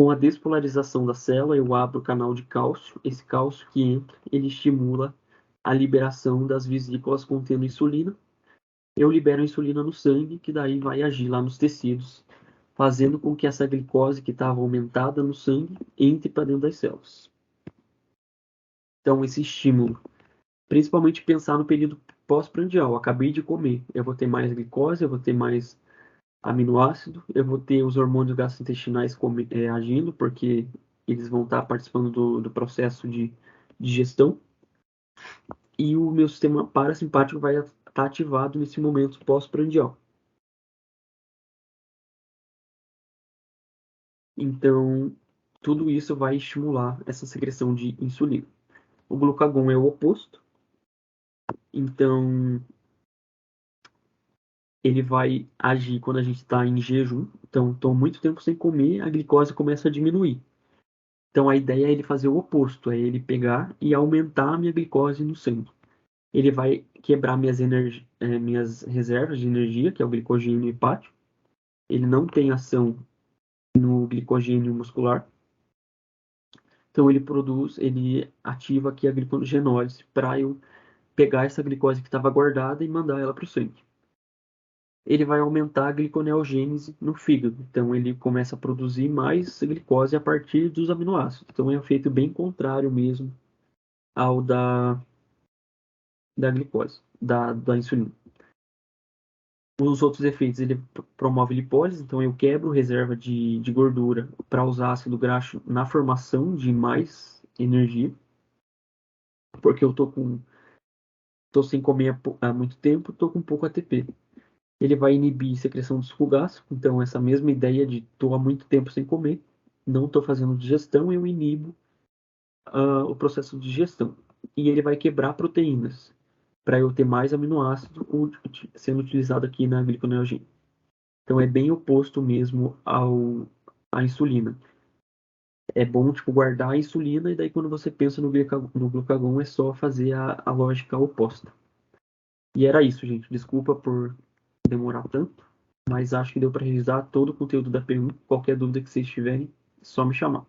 [SPEAKER 1] Com a despolarização da célula, eu abro o canal de cálcio. Esse cálcio que entra, ele estimula a liberação das vesículas contendo insulina. Eu libero a insulina no sangue, que daí vai agir lá nos tecidos, fazendo com que essa glicose que estava aumentada no sangue entre para dentro das células. Então, esse estímulo, principalmente pensar no período pós-prandial, acabei de comer, eu vou ter mais glicose, eu vou ter mais aminoácido, eu vou ter os hormônios gastrointestinais agindo, porque eles vão estar participando do processo de digestão, e o meu sistema parasimpático vai estar ativado nesse momento pós-prandial. Então, tudo isso vai estimular essa secreção de insulina. O glucagon é o oposto, então ele vai agir quando a gente está em jejum. Então, estou muito tempo sem comer, a glicose começa a diminuir. Então, a ideia é ele fazer o oposto, é ele pegar e aumentar a minha glicose no sangue. Ele vai quebrar minhas reservas de energia, que é o glicogênio hepático. Ele não tem ação no glicogênio muscular. Então, ele ativa aqui a glicogenólise para eu pegar essa glicose que estava guardada e mandar ela para o sangue. Ele vai aumentar a gliconeogênese no fígado. Então, ele começa a produzir mais glicose a partir dos aminoácidos. Então, é um efeito bem contrário mesmo ao da glicose, da insulina. Os outros efeitos, ele promove lipólise, então eu quebro reserva de gordura para usar ácido graxo na formação de mais energia, porque eu tô sem comer há muito tempo, tô com pouco ATP. Ele vai inibir secreção de suco gástrico, então essa mesma ideia de tô há muito tempo sem comer, não tô fazendo digestão, eu inibo o processo de digestão. E ele vai quebrar proteínas, para eu ter mais aminoácido sendo utilizado aqui na gliconeogênese. Então é bem oposto mesmo à insulina. É bom, tipo, guardar a insulina e daí quando você pensa no glucagon é só fazer a lógica oposta. E era isso, gente. Desculpa por demorar tanto, mas acho que deu para revisar todo o conteúdo da P1. Qualquer dúvida que vocês tiverem, é só me chamar.